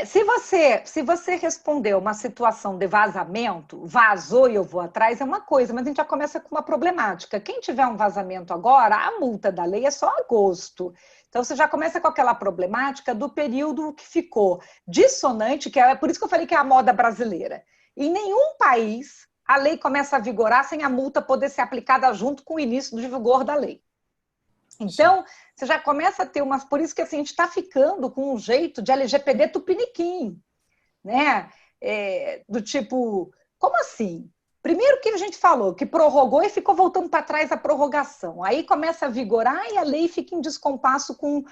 Se você responder uma situação de vazamento, vazou e eu vou atrás, é uma coisa, mas a gente já começa com uma problemática. Quem tiver um vazamento agora, a multa da lei é só agosto. Então, você já começa com aquela problemática do período que ficou dissonante, que é por isso que eu falei que é a moda brasileira. Em nenhum país a lei começa a vigorar sem a multa poder ser aplicada junto com o início do vigor da lei.
Sim.
Então, você já começa a ter umas... Por isso que assim, a gente está ficando com um jeito de LGPD tupiniquim, né? Do tipo, como assim? Primeiro que a gente falou que prorrogou e ficou voltando para trás a prorrogação. Aí começa a vigorar e a lei fica em descompasso com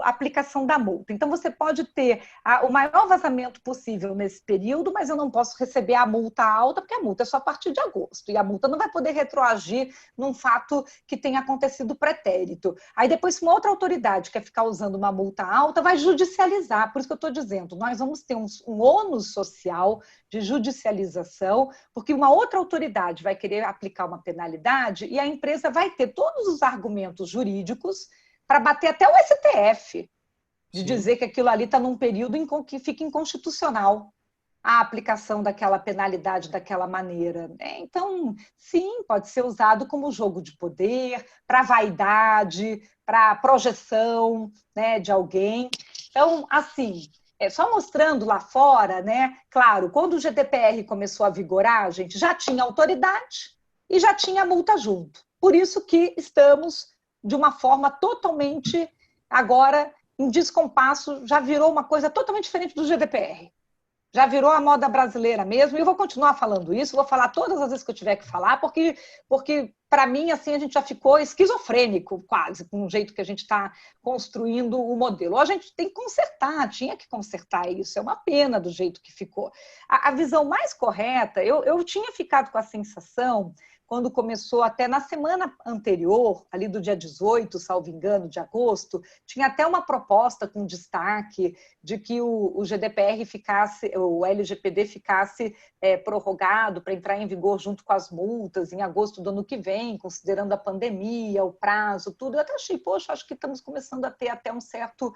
a aplicação da multa. Então, você pode ter o maior vazamento possível nesse período, mas eu não posso receber a multa alta, porque a multa é só a partir de agosto. E a multa não vai poder retroagir num fato que tenha acontecido pretérito. Aí depois, se uma outra autoridade quer ficar usando uma multa alta, vai judicializar. Por isso que eu estou dizendo, nós vamos ter um ônus social de judicialização, porque uma outra autoridade vai querer aplicar uma penalidade e a empresa vai ter todos os argumentos jurídicos para bater até o STF, de
Sim.
dizer que aquilo ali está num período em que fica inconstitucional a aplicação daquela penalidade daquela maneira. Então, sim, pode ser usado como jogo de poder, para vaidade, para projeção, né, de alguém. Então, assim, Só mostrando lá fora, né? Claro, quando o GDPR começou a vigorar, a gente já tinha autoridade e já tinha multa junto. Por isso que estamos de uma forma totalmente, agora, em descompasso, já virou uma coisa totalmente diferente do GDPR. Já virou a moda brasileira mesmo, e eu vou continuar falando isso, vou falar todas as vezes que eu tiver que falar, porque para mim, assim, a gente já ficou esquizofrênico, quase, com o jeito que a gente está construindo o modelo. A gente tem que consertar, tinha que consertar isso, é uma pena do jeito que ficou. A visão mais correta, eu tinha ficado com a sensação, quando começou até na semana anterior, ali do dia 18, salvo engano, de agosto, tinha até uma proposta com destaque de que o GDPR ficasse, o LGPD ficasse prorrogado para entrar em vigor junto com as multas em agosto do ano que vem, considerando a pandemia, o prazo, tudo. Eu até achei, poxa, acho que estamos começando a ter até um certo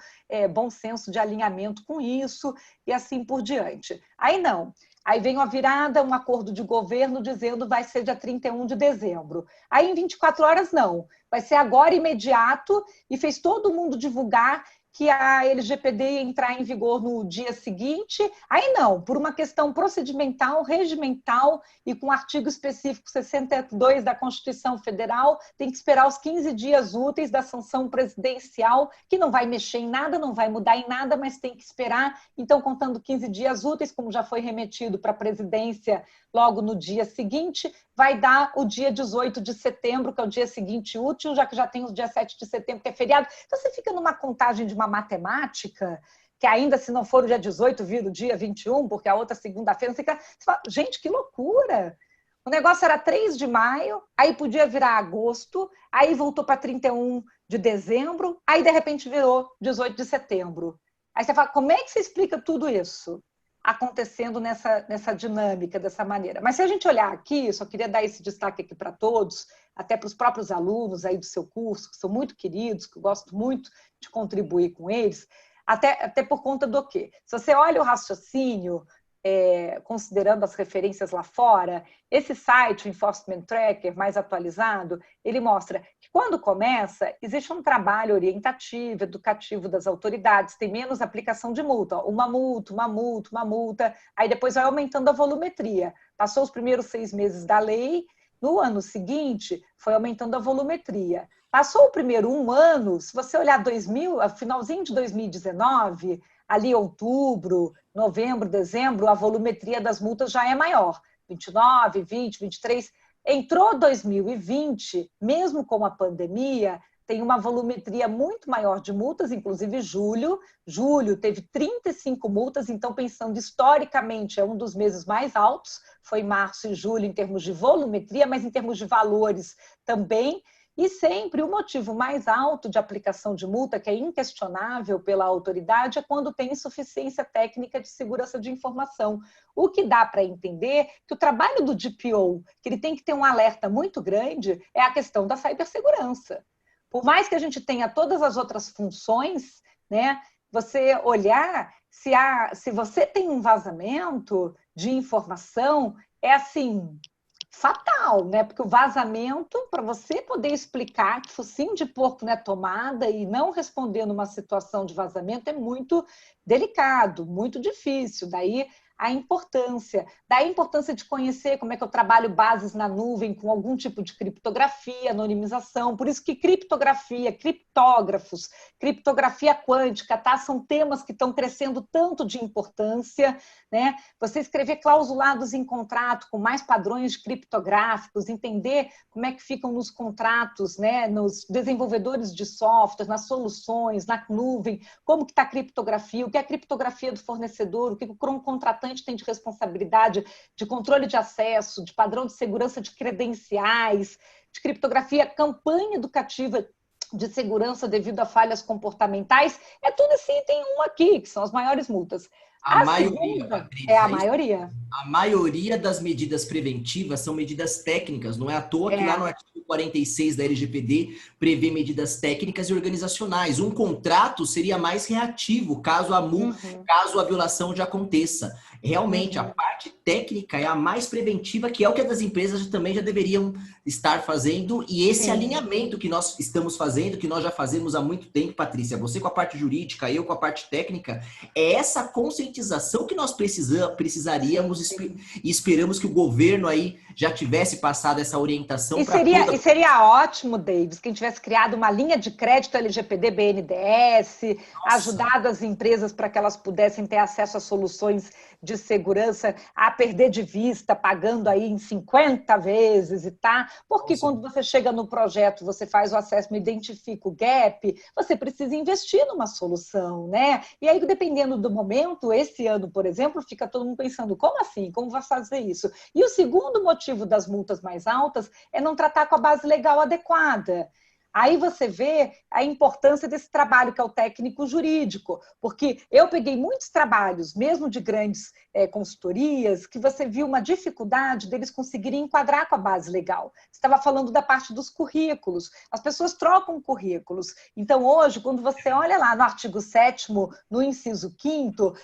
bom senso de alinhamento com isso e assim por diante. Aí não. Aí vem uma virada, um acordo de governo dizendo vai ser dia 31 de dezembro. Aí em 24 horas não, vai ser agora imediato e fez todo mundo divulgar que a LGPD ia entrar em vigor no dia seguinte. Aí não, por uma questão procedimental, regimental e com artigo específico 62 da Constituição Federal, tem que esperar os 15 dias úteis da sanção presidencial, que não vai mexer em nada, não vai mudar em nada, mas tem que esperar. Então, contando 15 dias úteis, como já foi remetido para a presidência logo no dia seguinte, vai dar o dia 18 de setembro, que é o dia seguinte útil, já que já tem o dia 7 de setembro, que é feriado. Então, você fica numa contagem de uma matemática, que ainda se não for o dia 18, vira o dia 21, porque a outra segunda-feira, você fala, gente, que loucura! O negócio era 3 de maio, aí podia virar agosto, aí voltou para 31 de dezembro, aí de repente virou 18 de setembro. Aí você fala, como é que você explica tudo isso acontecendo nessa dinâmica, dessa maneira? Mas se a gente olhar aqui, eu só queria dar esse destaque aqui para todos, até para os próprios alunos aí do seu curso, que são muito queridos, que eu gosto muito de contribuir com eles, até por conta do quê? Se você olha o raciocínio, considerando as referências lá fora, esse site, o Enforcement Tracker, mais atualizado, ele mostra que quando começa, existe um trabalho orientativo, educativo das autoridades, tem menos aplicação de multa, uma multa, uma multa, uma multa, aí depois vai aumentando a volumetria. Passou os primeiros 6 meses da lei, no ano seguinte, foi aumentando a volumetria. Passou o primeiro 1 ano, se você olhar finalzinho de 2019, ali outubro, novembro, dezembro, a volumetria das multas já é maior, 29, 20, 23. Entrou 2020, mesmo com a pandemia, tem uma volumetria muito maior de multas, inclusive julho teve 35 multas, então pensando historicamente é um dos meses mais altos, foi março e julho em termos de volumetria, mas em termos de valores também. E sempre o motivo mais alto de aplicação de multa, que é inquestionável pela autoridade, é quando tem insuficiência técnica de segurança de informação. O que dá para entender que o trabalho do DPO, que ele tem que ter um alerta muito grande, é a questão da cibersegurança. Por mais que a gente tenha todas as outras funções, né, você olhar se você tem um vazamento de informação, é assim, fatal, né? Porque o vazamento, para você poder explicar que focinho de porco não é tomada e não responder numa situação de vazamento é muito delicado, muito difícil. Daí a importância de conhecer como é que eu trabalho bases na nuvem com algum tipo de criptografia, anonimização. Por isso que criptografia, criptógrafos, criptografia quântica, tá? São temas que estão crescendo tanto de importância, né? Você escrever clausulados em contrato com mais padrões criptográficos, entender como é que ficam nos contratos, né? Nos desenvolvedores de software, nas soluções, na nuvem, como que está a criptografia, o que é a criptografia do fornecedor, o que o contratante tem de responsabilidade, de controle de acesso, de padrão de segurança de credenciais, de criptografia, campanha educativa de segurança devido a falhas comportamentais, é tudo esse item 1 aqui, que são as maiores multas.
A maioria,
segunda
Patrícia.
é a maioria.
A maioria das medidas preventivas são medidas técnicas, não é à toa que lá no artigo 46 da LGPD prevê medidas técnicas e organizacionais. Um contrato seria mais reativo caso a violação já aconteça. Realmente, a parte técnica é a mais preventiva, que é o que as empresas também já deveriam estar fazendo, e esse alinhamento que nós estamos fazendo, que nós já fazemos há muito tempo, Patrícia, você com a parte jurídica, eu com a parte técnica, é essa conscientização que nós precisaríamos e esperamos que o governo aí já tivesse passado essa orientação para toda...
E seria ótimo, Davis, que a gente tivesse criado uma linha de crédito LGPD BNDES, ajudado as empresas para que elas pudessem ter acesso a soluções de segurança, a perder de vista, pagando aí em 50 vezes e tá. Porque quando você chega no projeto, você faz o assessment, identifica o gap, você precisa investir numa solução, né? E aí, dependendo do momento, esse ano, por exemplo, fica todo mundo pensando, como assim? Como vai fazer isso? E o segundo motivo das multas mais altas é não tratar com a base legal adequada. Aí você vê a importância desse trabalho que é o técnico jurídico, porque eu peguei muitos trabalhos, mesmo de grandes consultorias, que você viu uma dificuldade deles conseguirem enquadrar com a base legal. Você estava falando da parte dos currículos, as pessoas trocam currículos. Então, hoje, quando você olha lá no artigo 7º, no inciso 5º,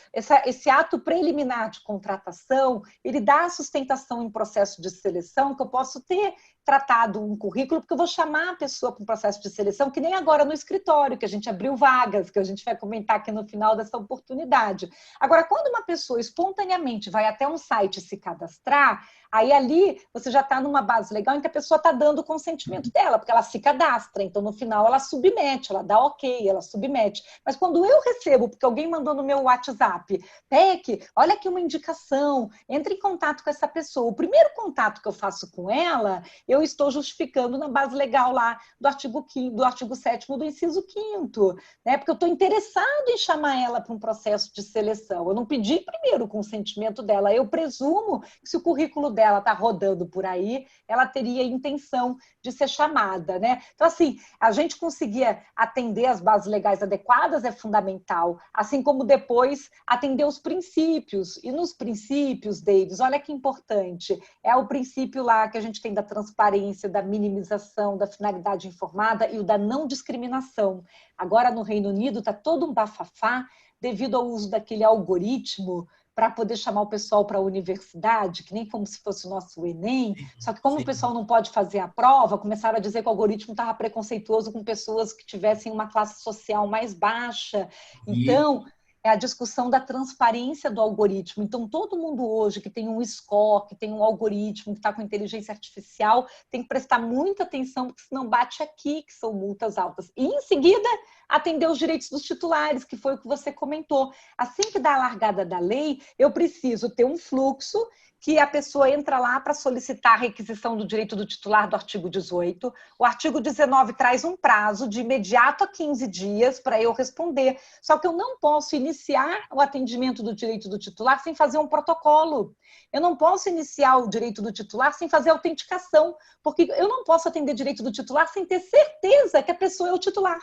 esse ato preliminar de contratação, ele dá a sustentação em processo de seleção que eu posso ter tratado um currículo, porque eu vou chamar a pessoa para um processo de seleção, que nem agora no escritório, que a gente abriu vagas, que a gente vai comentar aqui no final dessa oportunidade. Agora, quando uma pessoa espontaneamente vai até um site se cadastrar, aí ali você já está numa base legal em que a pessoa está dando o consentimento dela, porque ela se cadastra, então no final ela submete, ela dá ok, ela submete. Mas quando eu recebo, porque alguém mandou no meu WhatsApp, PEC, olha aqui uma indicação, entre em contato com essa pessoa. O primeiro contato que eu faço com ela, eu estou justificando na base legal lá do artigo 7º do inciso 5º, né? Porque eu estou interessado em chamar ela para um processo de seleção. Eu não pedi primeiro o consentimento dela, eu presumo que se o currículo dela está rodando por aí, ela teria intenção de ser chamada, né? Então, assim, a gente conseguir atender as bases legais adequadas é fundamental, assim como depois atender os princípios. E nos princípios, Davis, olha que importante, é o princípio lá que a gente tem da transparência, da minimização, da finalidade informada e o da não discriminação. Agora, no Reino Unido, está todo um bafafá devido ao uso daquele algoritmo para poder chamar o pessoal para a universidade, que nem como se fosse o nosso Enem, só que como o pessoal não pode fazer a prova, começaram a dizer que o algoritmo estava preconceituoso com pessoas que tivessem uma classe social mais baixa. Então, é a discussão da transparência do algoritmo. Então, todo mundo hoje que tem um score, que tem um algoritmo, que está com inteligência artificial, tem que prestar muita atenção, porque senão bate aqui, que são multas altas. E, em seguida, atender os direitos dos titulares, que foi o que você comentou. Assim que dá a largada da lei, eu preciso ter um fluxo que a pessoa entra lá para solicitar a requisição do direito do titular do artigo 18. O artigo 19 traz um prazo de imediato a 15 dias para eu responder. Só que eu não posso iniciar o atendimento do direito do titular sem fazer um protocolo. Eu não posso iniciar o direito do titular sem fazer autenticação, porque eu não posso atender direito do titular sem ter certeza que a pessoa é o titular.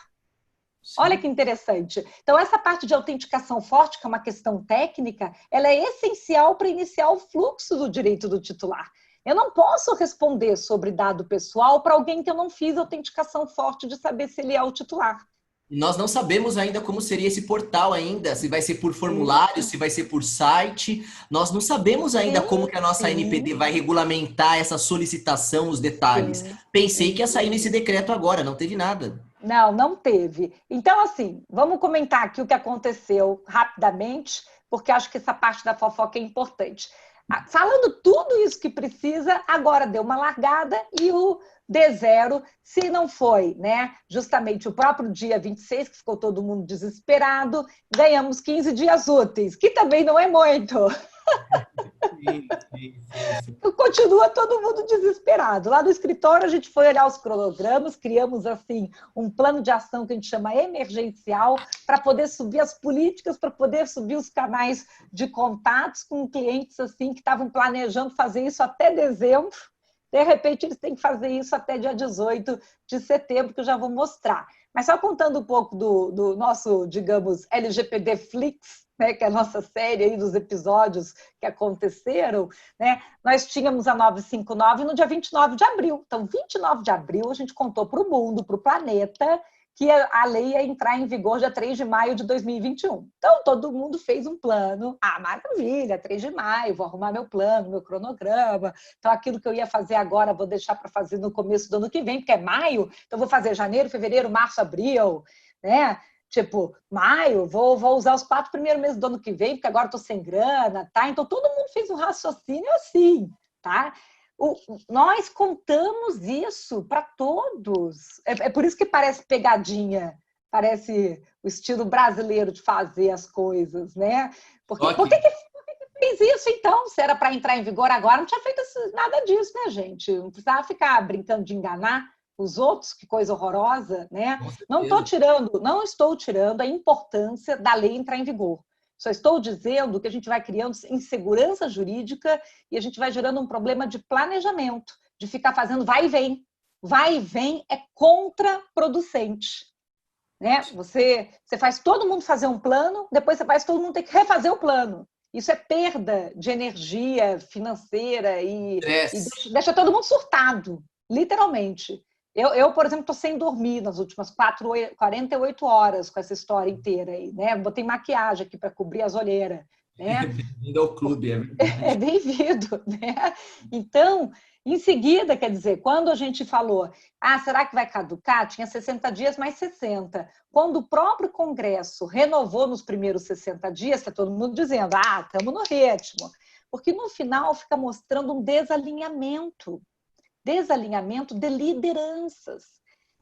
Sim. Olha que interessante. Então, essa parte de autenticação forte, que é uma questão técnica, ela é essencial para iniciar o fluxo do direito do titular. Eu não posso responder sobre dado pessoal para alguém que eu não fiz autenticação forte de saber se ele é o titular.
Nós não sabemos ainda como seria esse portal ainda, se vai ser por formulário, se vai ser por site. Nós não sabemos ainda como que a nossa NPD vai regulamentar essa solicitação, os detalhes. Pensei que ia sair nesse decreto agora, não teve nada.
Não, não teve. Então, assim, vamos comentar aqui o que aconteceu rapidamente, porque acho que essa parte da fofoca é importante. Falando tudo isso que precisa, agora deu uma largada e o D0, se não foi, né, justamente o próprio dia 26, que ficou todo mundo desesperado, ganhamos 15 dias úteis, que também não é muito. Sim. Continua todo mundo desesperado. Lá no escritório a gente foi olhar os cronogramas, criamos assim um plano de ação que a gente chama emergencial para poder subir as políticas, para poder subir os canais de contatos com clientes assim que estavam planejando fazer isso até dezembro. De repente eles têm que fazer isso até dia 18 de setembro, que eu já vou mostrar. Mas só contando um pouco do nosso, digamos, LGPD Flix, né, que é a nossa série aí dos episódios que aconteceram, né, nós tínhamos a 959 no dia 29 de abril. Então, 29 de abril, a gente contou para o mundo, para o planeta, que a lei ia entrar em vigor dia 3 de maio de 2021. Então, todo mundo fez um plano. Ah, maravilha, 3 de maio, vou arrumar meu plano, meu cronograma. Então, aquilo que eu ia fazer agora, vou deixar para fazer no começo do ano que vem, porque é maio, então vou fazer janeiro, fevereiro, março, abril, né? Tipo, maio, vou usar os 4 primeiros meses do ano que vem, porque agora estou sem grana, tá? Então, todo mundo fez um raciocínio assim, tá? Nós contamos isso para todos. É por isso que parece pegadinha, parece o estilo brasileiro de fazer as coisas, né? Por que fez isso, então? Se era para entrar em vigor agora, não tinha feito nada disso, né, gente? Não precisava ficar brincando de enganar os outros, que coisa horrorosa, né? Não estou tirando a importância da lei entrar em vigor. Só estou dizendo que a gente vai criando insegurança jurídica e a gente vai gerando um problema de planejamento, de ficar fazendo vai e vem. Vai e vem é contraproducente. Né? Você faz todo mundo fazer um plano, depois você faz todo mundo ter que refazer o plano. Isso é perda de energia financeira e deixa todo mundo surtado, literalmente. Eu, por exemplo, estou sem dormir nas últimas 48 horas com essa história inteira aí, né? Botei maquiagem aqui para cobrir as olheiras, né?
Bem-vindo ao clube, é verdade.
É bem-vindo, né? Então, em seguida, quer dizer, quando a gente falou, será que vai caducar? Tinha 60 dias mais 60. Quando o próprio Congresso renovou nos primeiros 60 dias, está todo mundo dizendo, estamos no ritmo. Porque no final fica mostrando um desalinhamento de lideranças.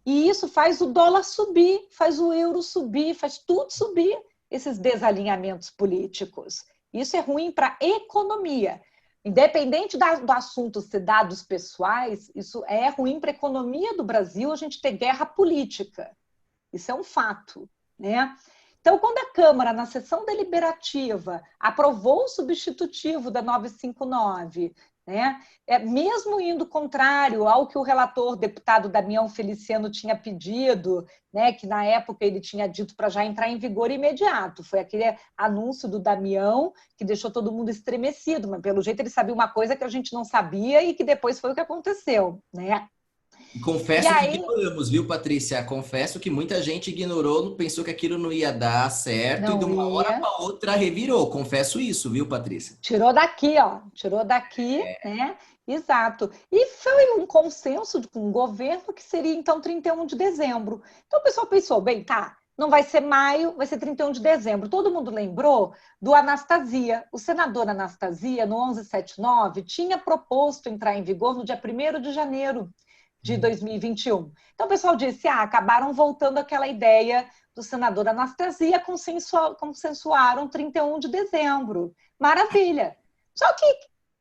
E isso faz o dólar subir, faz o euro subir, faz tudo subir, esses desalinhamentos políticos. Isso é ruim para a economia. Independente do assunto ser dados pessoais, isso é ruim para a economia do Brasil, a gente ter guerra política. Isso é um fato, né? Então, quando a Câmara, na sessão deliberativa, aprovou o substitutivo da 959, né, mesmo indo contrário ao que o relator, deputado Damião Feliciano, tinha pedido, né, que na época ele tinha dito para já entrar em vigor imediato. Foi aquele anúncio do Damião que deixou todo mundo estremecido, mas pelo jeito ele sabia uma coisa que a gente não sabia e que depois foi o que aconteceu, né?
Confesso que ignoramos, viu, Patrícia? Confesso que muita gente ignorou, pensou que aquilo não ia dar certo e de uma hora para outra revirou. Confesso isso, viu, Patrícia?
Tirou daqui, ó. Tirou daqui, né? Exato. E foi um consenso com o governo que seria, então, 31 de dezembro. Então, o pessoal pensou, bem, tá, não vai ser maio, vai ser 31 de dezembro. Todo mundo lembrou do Anastasia. O senador Anastasia, no 1179, tinha proposto entrar em vigor no dia 1º de janeiro de 2021. Então, o pessoal disse, acabaram voltando àquela ideia do senador Anastasia, consensuaram 31 de dezembro. Maravilha. Só que,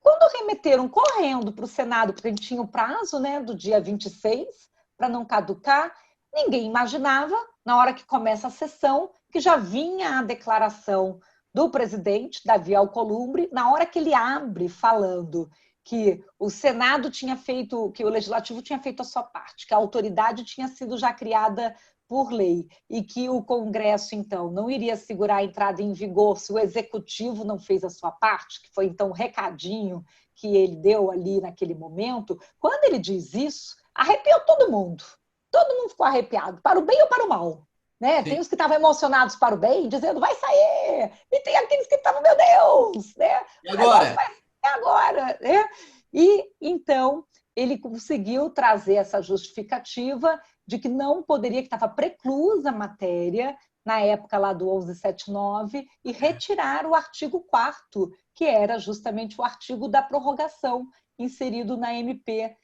quando remeteram correndo para o Senado, porque a gente tinha o prazo, né, do dia 26, para não caducar, ninguém imaginava, na hora que começa a sessão, que já vinha a declaração do presidente, Davi Alcolumbre, na hora que ele abre falando que o Senado tinha feito, que o Legislativo tinha feito a sua parte, que a autoridade tinha sido já criada por lei e que o Congresso, então, não iria segurar a entrada em vigor se o Executivo não fez a sua parte, que foi, então, o recadinho que ele deu ali naquele momento. Quando ele diz isso, arrepiou todo mundo. Todo mundo ficou arrepiado, para o bem ou para o mal. Né? Tem os que estavam emocionados para o bem, dizendo, vai sair! E tem aqueles que estavam, meu Deus! Né?
E agora?
Agora, né? E então ele conseguiu trazer essa justificativa de que não poderia, que estava preclusa a matéria na época lá do 1179 e retirar o artigo 4º, que era justamente o artigo da prorrogação inserido na MP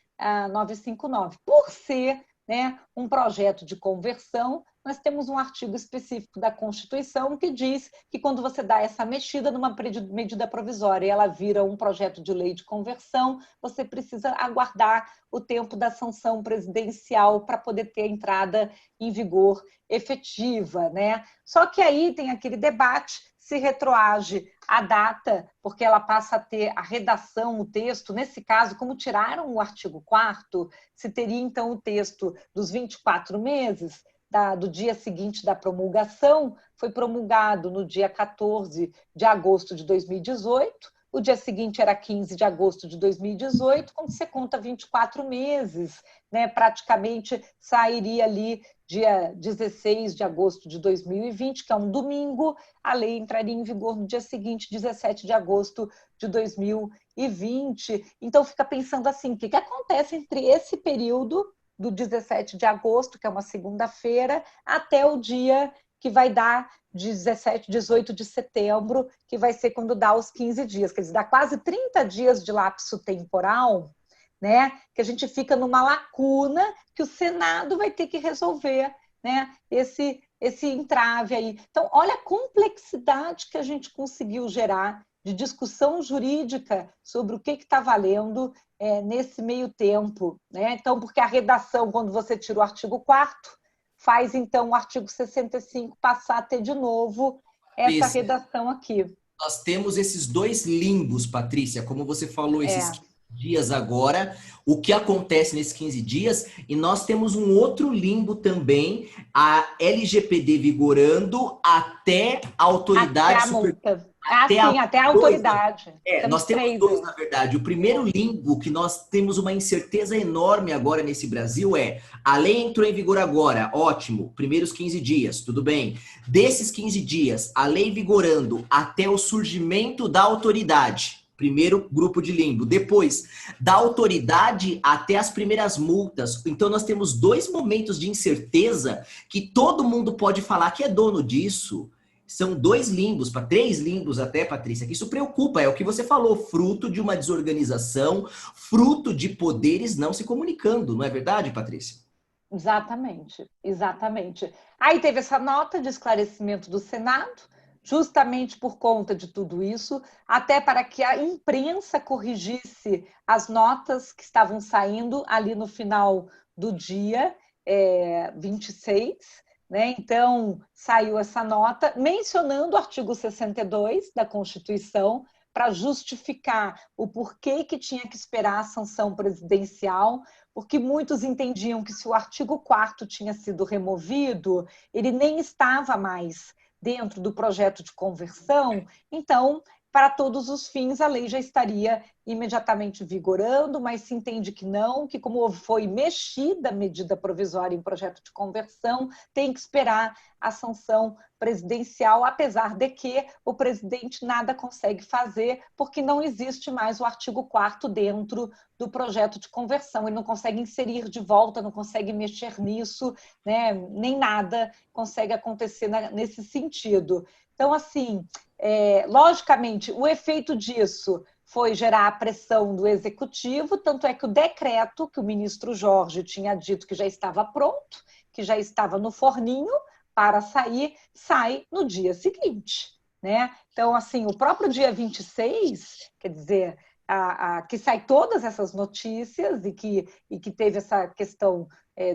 959. Por ser, né, um projeto de conversão, nós temos um artigo específico da Constituição que diz que quando você dá essa mexida numa medida provisória e ela vira um projeto de lei de conversão, você precisa aguardar o tempo da sanção presidencial para poder ter a entrada em vigor efetiva, né? Só que aí tem aquele debate se retroage a data, porque ela passa a ter a redação, o texto, nesse caso, como tiraram o artigo 4º, se teria então o texto dos 24 meses, do dia seguinte da promulgação, foi promulgado no dia 14 de agosto de 2018, o dia seguinte era 15 de agosto de 2018, quando você conta 24 meses, né, praticamente sairia ali dia 16 de agosto de 2020, que é um domingo, a lei entraria em vigor no dia seguinte, 17 de agosto de 2020. Então, fica pensando assim, o que acontece entre esse período do 17 de agosto, que é uma segunda-feira, até o dia que vai dar 17, 18 de setembro, que vai ser quando dá os 15 dias, quer dizer, dá quase 30 dias de lapso temporal, né, que a gente fica numa lacuna que o Senado vai ter que resolver, né, esse entrave aí. Então, olha a complexidade que a gente conseguiu gerar de discussão jurídica sobre o que está valendo nesse meio tempo, né? Então, porque a redação, quando você tira o artigo 4º, faz, então, o artigo 65 passar a ter de novo essa redação aqui.
Nós temos esses dois limbos, Patrícia, como você falou, esses 15 dias agora, o que acontece nesses 15 dias, e nós temos um outro limbo também, a LGPD vigorando até a autoridade...
Até a multa. Até a autoridade.
Nós temos dois, na verdade. O primeiro limbo que nós temos uma incerteza enorme agora nesse Brasil é: a lei entrou em vigor agora, ótimo, primeiros 15 dias, tudo bem. Desses 15 dias, a lei vigorando até o surgimento da autoridade, primeiro grupo de limbo. Depois, da autoridade até as primeiras multas. Então, nós temos dois momentos de incerteza que todo mundo pode falar que é dono disso. São dois limbos, para 3 limbos até, Patrícia, que isso preocupa, é o que você falou, fruto de uma desorganização, fruto de poderes não se comunicando, não é verdade, Patrícia?
Exatamente, exatamente. Aí teve essa nota de esclarecimento do Senado, justamente por conta de tudo isso, até para que a imprensa corrigisse as notas que estavam saindo ali no final do dia 26, né? Então, saiu essa nota mencionando o artigo 62 da Constituição para justificar o porquê que tinha que esperar a sanção presidencial, porque muitos entendiam que se o artigo 4º tinha sido removido, ele nem estava mais dentro do projeto de conversão, então, para todos os fins, a lei já estaria imediatamente vigorando, mas se entende que não, que como foi mexida a medida provisória em projeto de conversão, tem que esperar a sanção presidencial, apesar de que o presidente nada consegue fazer, porque não existe mais o artigo 4º dentro do projeto de conversão, ele não consegue inserir de volta, não consegue mexer nisso, né? Nem nada consegue acontecer nesse sentido. Então, assim, logicamente, o efeito disso foi gerar a pressão do executivo, tanto é que o decreto que o ministro Jorge tinha dito que já estava pronto, que já estava no forninho para sair, sai no dia seguinte, né? Então, assim, o próprio dia 26, quer dizer, que sai todas essas notícias e que teve essa questão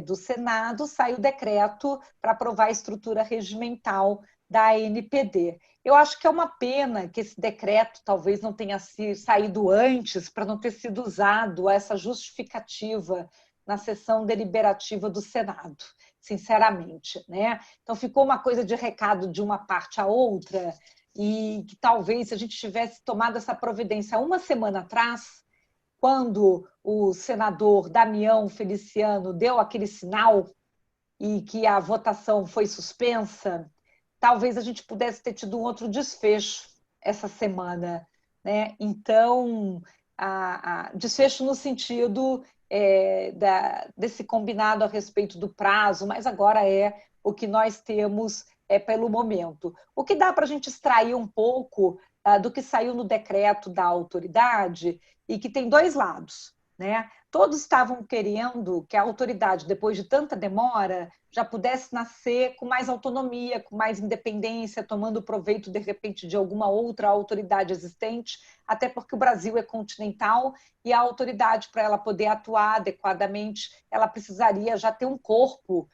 do Senado, sai o decreto para aprovar a estrutura regimental da ANPD. Eu acho que é uma pena que esse decreto talvez não tenha saído antes, para não ter sido usado essa justificativa na sessão deliberativa do Senado, sinceramente, né? Então ficou uma coisa de recado de uma parte a outra, e que talvez, se a gente tivesse tomado essa providência uma semana atrás, quando o senador Damião Feliciano deu aquele sinal e que a votação foi suspensa, talvez a gente pudesse ter tido um outro desfecho essa semana, né? Então, desfecho no sentido desse combinado a respeito do prazo, mas agora é o que nós temos pelo momento. O que dá para a gente extrair um pouco do que saiu no decreto da autoridade, e que tem dois lados, né? Todos estavam querendo que a autoridade, depois de tanta demora, já pudesse nascer com mais autonomia, com mais independência, tomando proveito, de repente, de alguma outra autoridade existente, até porque o Brasil é continental e a autoridade, para ela poder atuar adequadamente, ela precisaria já ter um corpo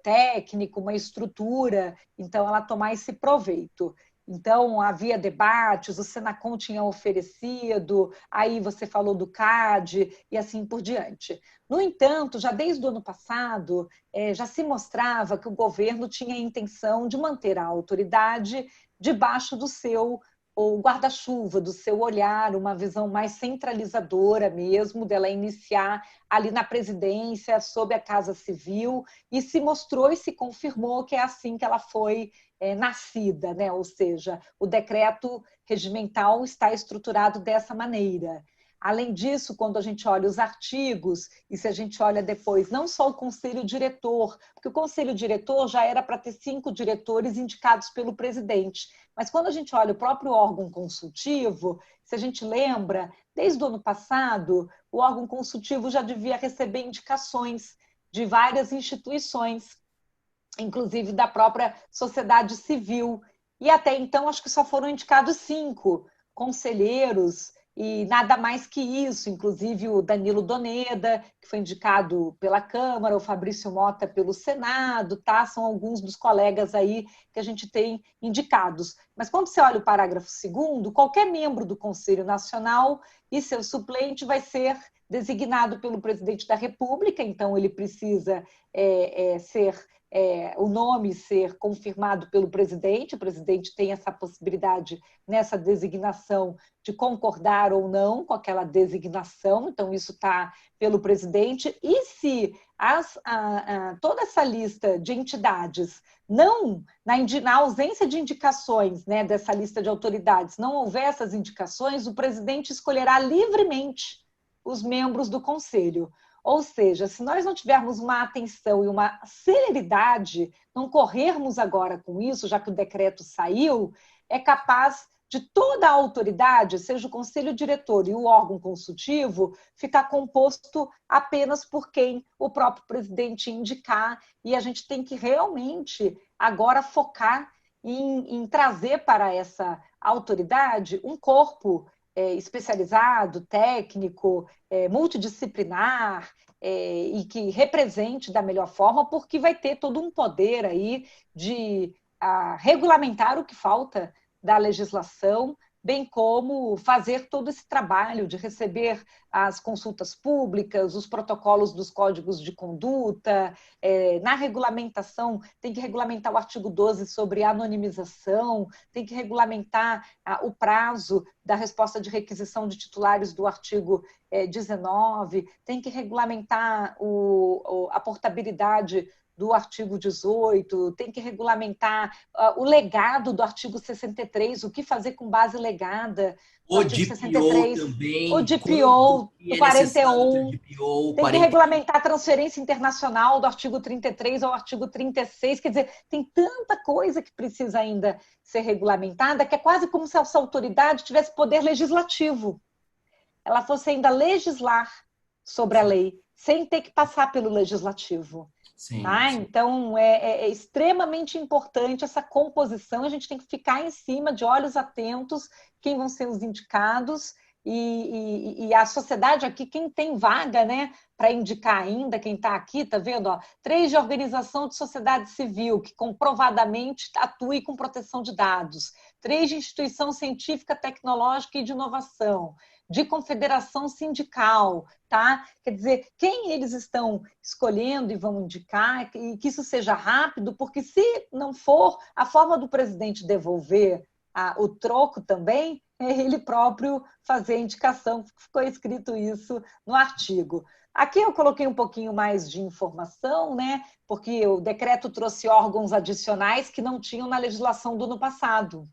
técnico, uma estrutura, então ela tomar esse proveito. Então, havia debates, o Senacom tinha oferecido, aí você falou do CAD e assim por diante. No entanto, já desde o ano passado, já se mostrava que o governo tinha a intenção de manter a autoridade debaixo do seu o guarda-chuva, do seu olhar, uma visão mais centralizadora mesmo, dela iniciar ali na presidência, sob a Casa Civil, e se mostrou e se confirmou que é assim que ela foi nascida, né? Ou seja, o decreto regimental está estruturado dessa maneira. Além disso, quando a gente olha os artigos, e se a gente olha depois, não só o conselho diretor, porque o conselho diretor já era para ter 5 diretores indicados pelo presidente, mas quando a gente olha o próprio órgão consultivo, se a gente lembra, desde o ano passado, o órgão consultivo já devia receber indicações de várias instituições, inclusive da própria sociedade civil. E até então, acho que só foram indicados 5 conselheiros, e nada mais que isso, inclusive o Danilo Doneda, que foi indicado pela Câmara, o Fabrício Mota pelo Senado, tá? São alguns dos colegas aí que a gente tem indicados. Mas quando você olha o parágrafo 2º, qualquer membro do Conselho Nacional e seu suplente vai ser designado pelo presidente da República, então ele precisa ser o nome ser confirmado pelo presidente, o presidente tem essa possibilidade nessa designação de concordar ou não com aquela designação, então isso está pelo presidente, e se toda essa lista de entidades não, na ausência de indicações, né, dessa lista de autoridades, não houver essas indicações, o presidente escolherá livremente os membros do conselho. Ou seja, se nós não tivermos uma atenção e uma celeridade, não corrermos agora com isso, já que o decreto saiu, é capaz de toda a autoridade, seja o conselho diretor e o órgão consultivo, ficar composto apenas por quem o próprio presidente indicar, e a gente tem que realmente agora focar em trazer para essa autoridade um corpo especializado, técnico, multidisciplinar, e que represente da melhor forma, porque vai ter todo um poder aí de regulamentar o que falta da legislação, bem como fazer todo esse trabalho de receber as consultas públicas, os protocolos dos códigos de conduta, na regulamentação, tem que regulamentar o artigo 12 sobre anonimização, tem que regulamentar o prazo da resposta de requisição de titulares do artigo 19, tem que regulamentar a portabilidade do artigo 18, tem que regulamentar o legado do artigo 63, o que fazer com base legada do
O
artigo
DPO
63,
também,
o
quando
DPO
que
do
é necessário ter
41,
DPO,
tem que
40.
regulamentar a transferência internacional do artigo 33 ao artigo 36, quer dizer, tem tanta coisa que precisa ainda ser regulamentada, que é quase como se essa autoridade tivesse poder legislativo. Ela fosse ainda legislar sobre a lei, sem ter que passar pelo legislativo.
Sim,
Tá?
sim.
Então, é extremamente importante essa composição, a gente tem que ficar em cima, de olhos atentos, quem vão ser os indicados, e a sociedade aqui, quem tem vaga, né, para indicar ainda, quem está aqui, tá vendo? Ó, 3 de organização de sociedade civil, que comprovadamente atue com proteção de dados, 3 de instituição científica, tecnológica e de inovação, de confederação sindical, tá? Quer dizer, quem eles estão escolhendo e vão indicar, e que isso seja rápido, porque se não for, a forma do presidente devolver o troco também é ele próprio fazer a indicação, ficou escrito isso no artigo. Aqui eu coloquei um pouquinho mais de informação, né? Porque o decreto trouxe órgãos adicionais que não tinham na legislação do ano passado.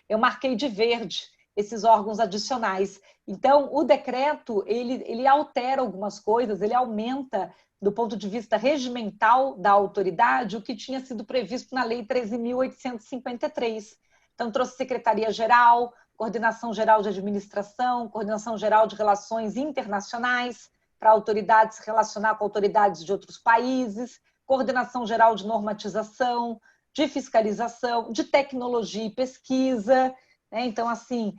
Eu marquei de verde esses órgãos adicionais. Então, o decreto, ele altera algumas coisas, ele aumenta, do ponto de vista regimental da autoridade, o que tinha sido previsto na Lei 13.853. Então, trouxe Secretaria-Geral, Coordenação Geral de Administração, Coordenação Geral de Relações Internacionais, para autoridades se relacionar com autoridades de outros países, Coordenação Geral de Normatização, de Fiscalização, de Tecnologia e Pesquisa. Então, assim,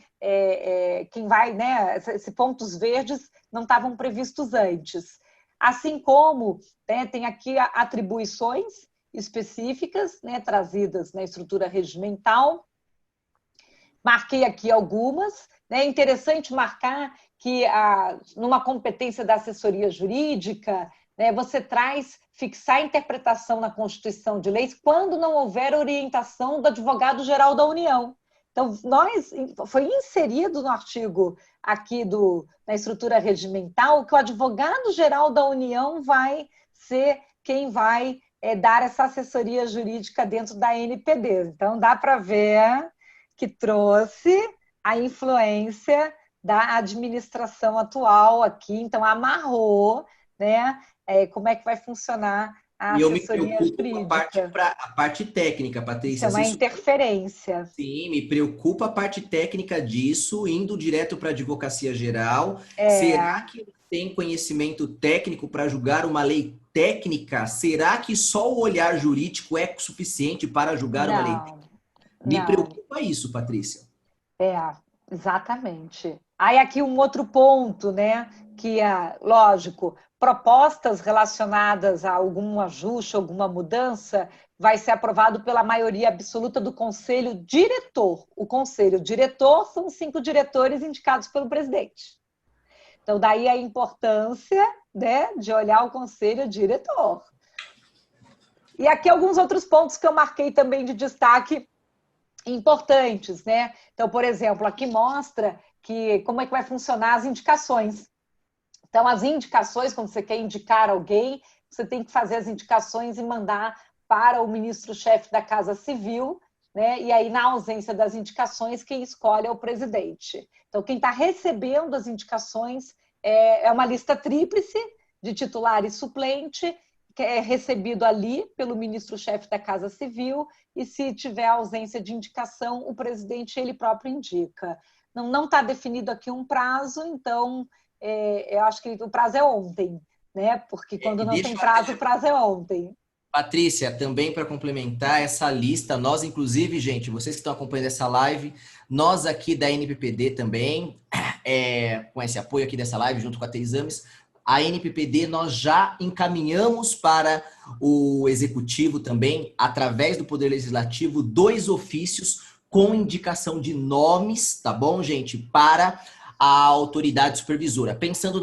quem vai, né, esses pontos verdes não estavam previstos antes. Assim como, né, tem aqui atribuições específicas, né, trazidas na estrutura regimental, Marquei aqui algumas. É interessante marcar que numa competência da assessoria jurídica, né, você traz fixar a interpretação na Constituição de leis quando não houver orientação do advogado-geral da União. Então, foi inserido no artigo aqui na estrutura regimental que o advogado-geral da União vai ser quem vai dar essa assessoria jurídica dentro da NPD. Então, dá para ver que trouxe a influência da administração atual aqui, então amarrou, né, como é que vai funcionar a assessoria jurídica.
A parte técnica, Patrícia.
Isso é uma interferência.
Sim, me preocupa a parte técnica disso, indo direto para a Advocacia Geral. Será que tem conhecimento técnico para julgar uma lei técnica? Será que só o olhar jurídico é suficiente para julgar uma lei técnica? Me preocupa isso, Patrícia.
Exatamente. Aí aqui um outro ponto, né, que lógico, propostas relacionadas a algum ajuste, alguma mudança, vai ser aprovado pela maioria absoluta do Conselho Diretor. O Conselho Diretor são 5 diretores indicados pelo presidente. Então, daí a importância, né, de olhar o Conselho Diretor. E aqui alguns outros pontos que eu marquei também de destaque importantes, né? Então, por exemplo, aqui mostra como é que vai funcionar as indicações. Então, as indicações, quando você quer indicar alguém, você tem que fazer as indicações e mandar para o ministro-chefe da Casa Civil, né? E aí, na ausência das indicações, quem escolhe é o presidente. Então, quem está recebendo as indicações é uma lista tríplice de titular e suplente, que é recebido ali pelo ministro-chefe da Casa Civil, e se tiver ausência de indicação, o presidente ele próprio indica. Não está definido aqui um prazo, então eu acho que o prazo é ontem, né? Porque quando não tem prazo, o prazo é ontem.
Patrícia, também para complementar essa lista, nós inclusive, gente, vocês que estão acompanhando essa live, nós aqui da NPPD também, com esse apoio aqui dessa live, junto com a T-Exames, a NPPD nós já encaminhamos para o Executivo também, através do Poder Legislativo, 2 ofícios com indicação de nomes, tá bom, gente? Para a autoridade supervisora. Pensando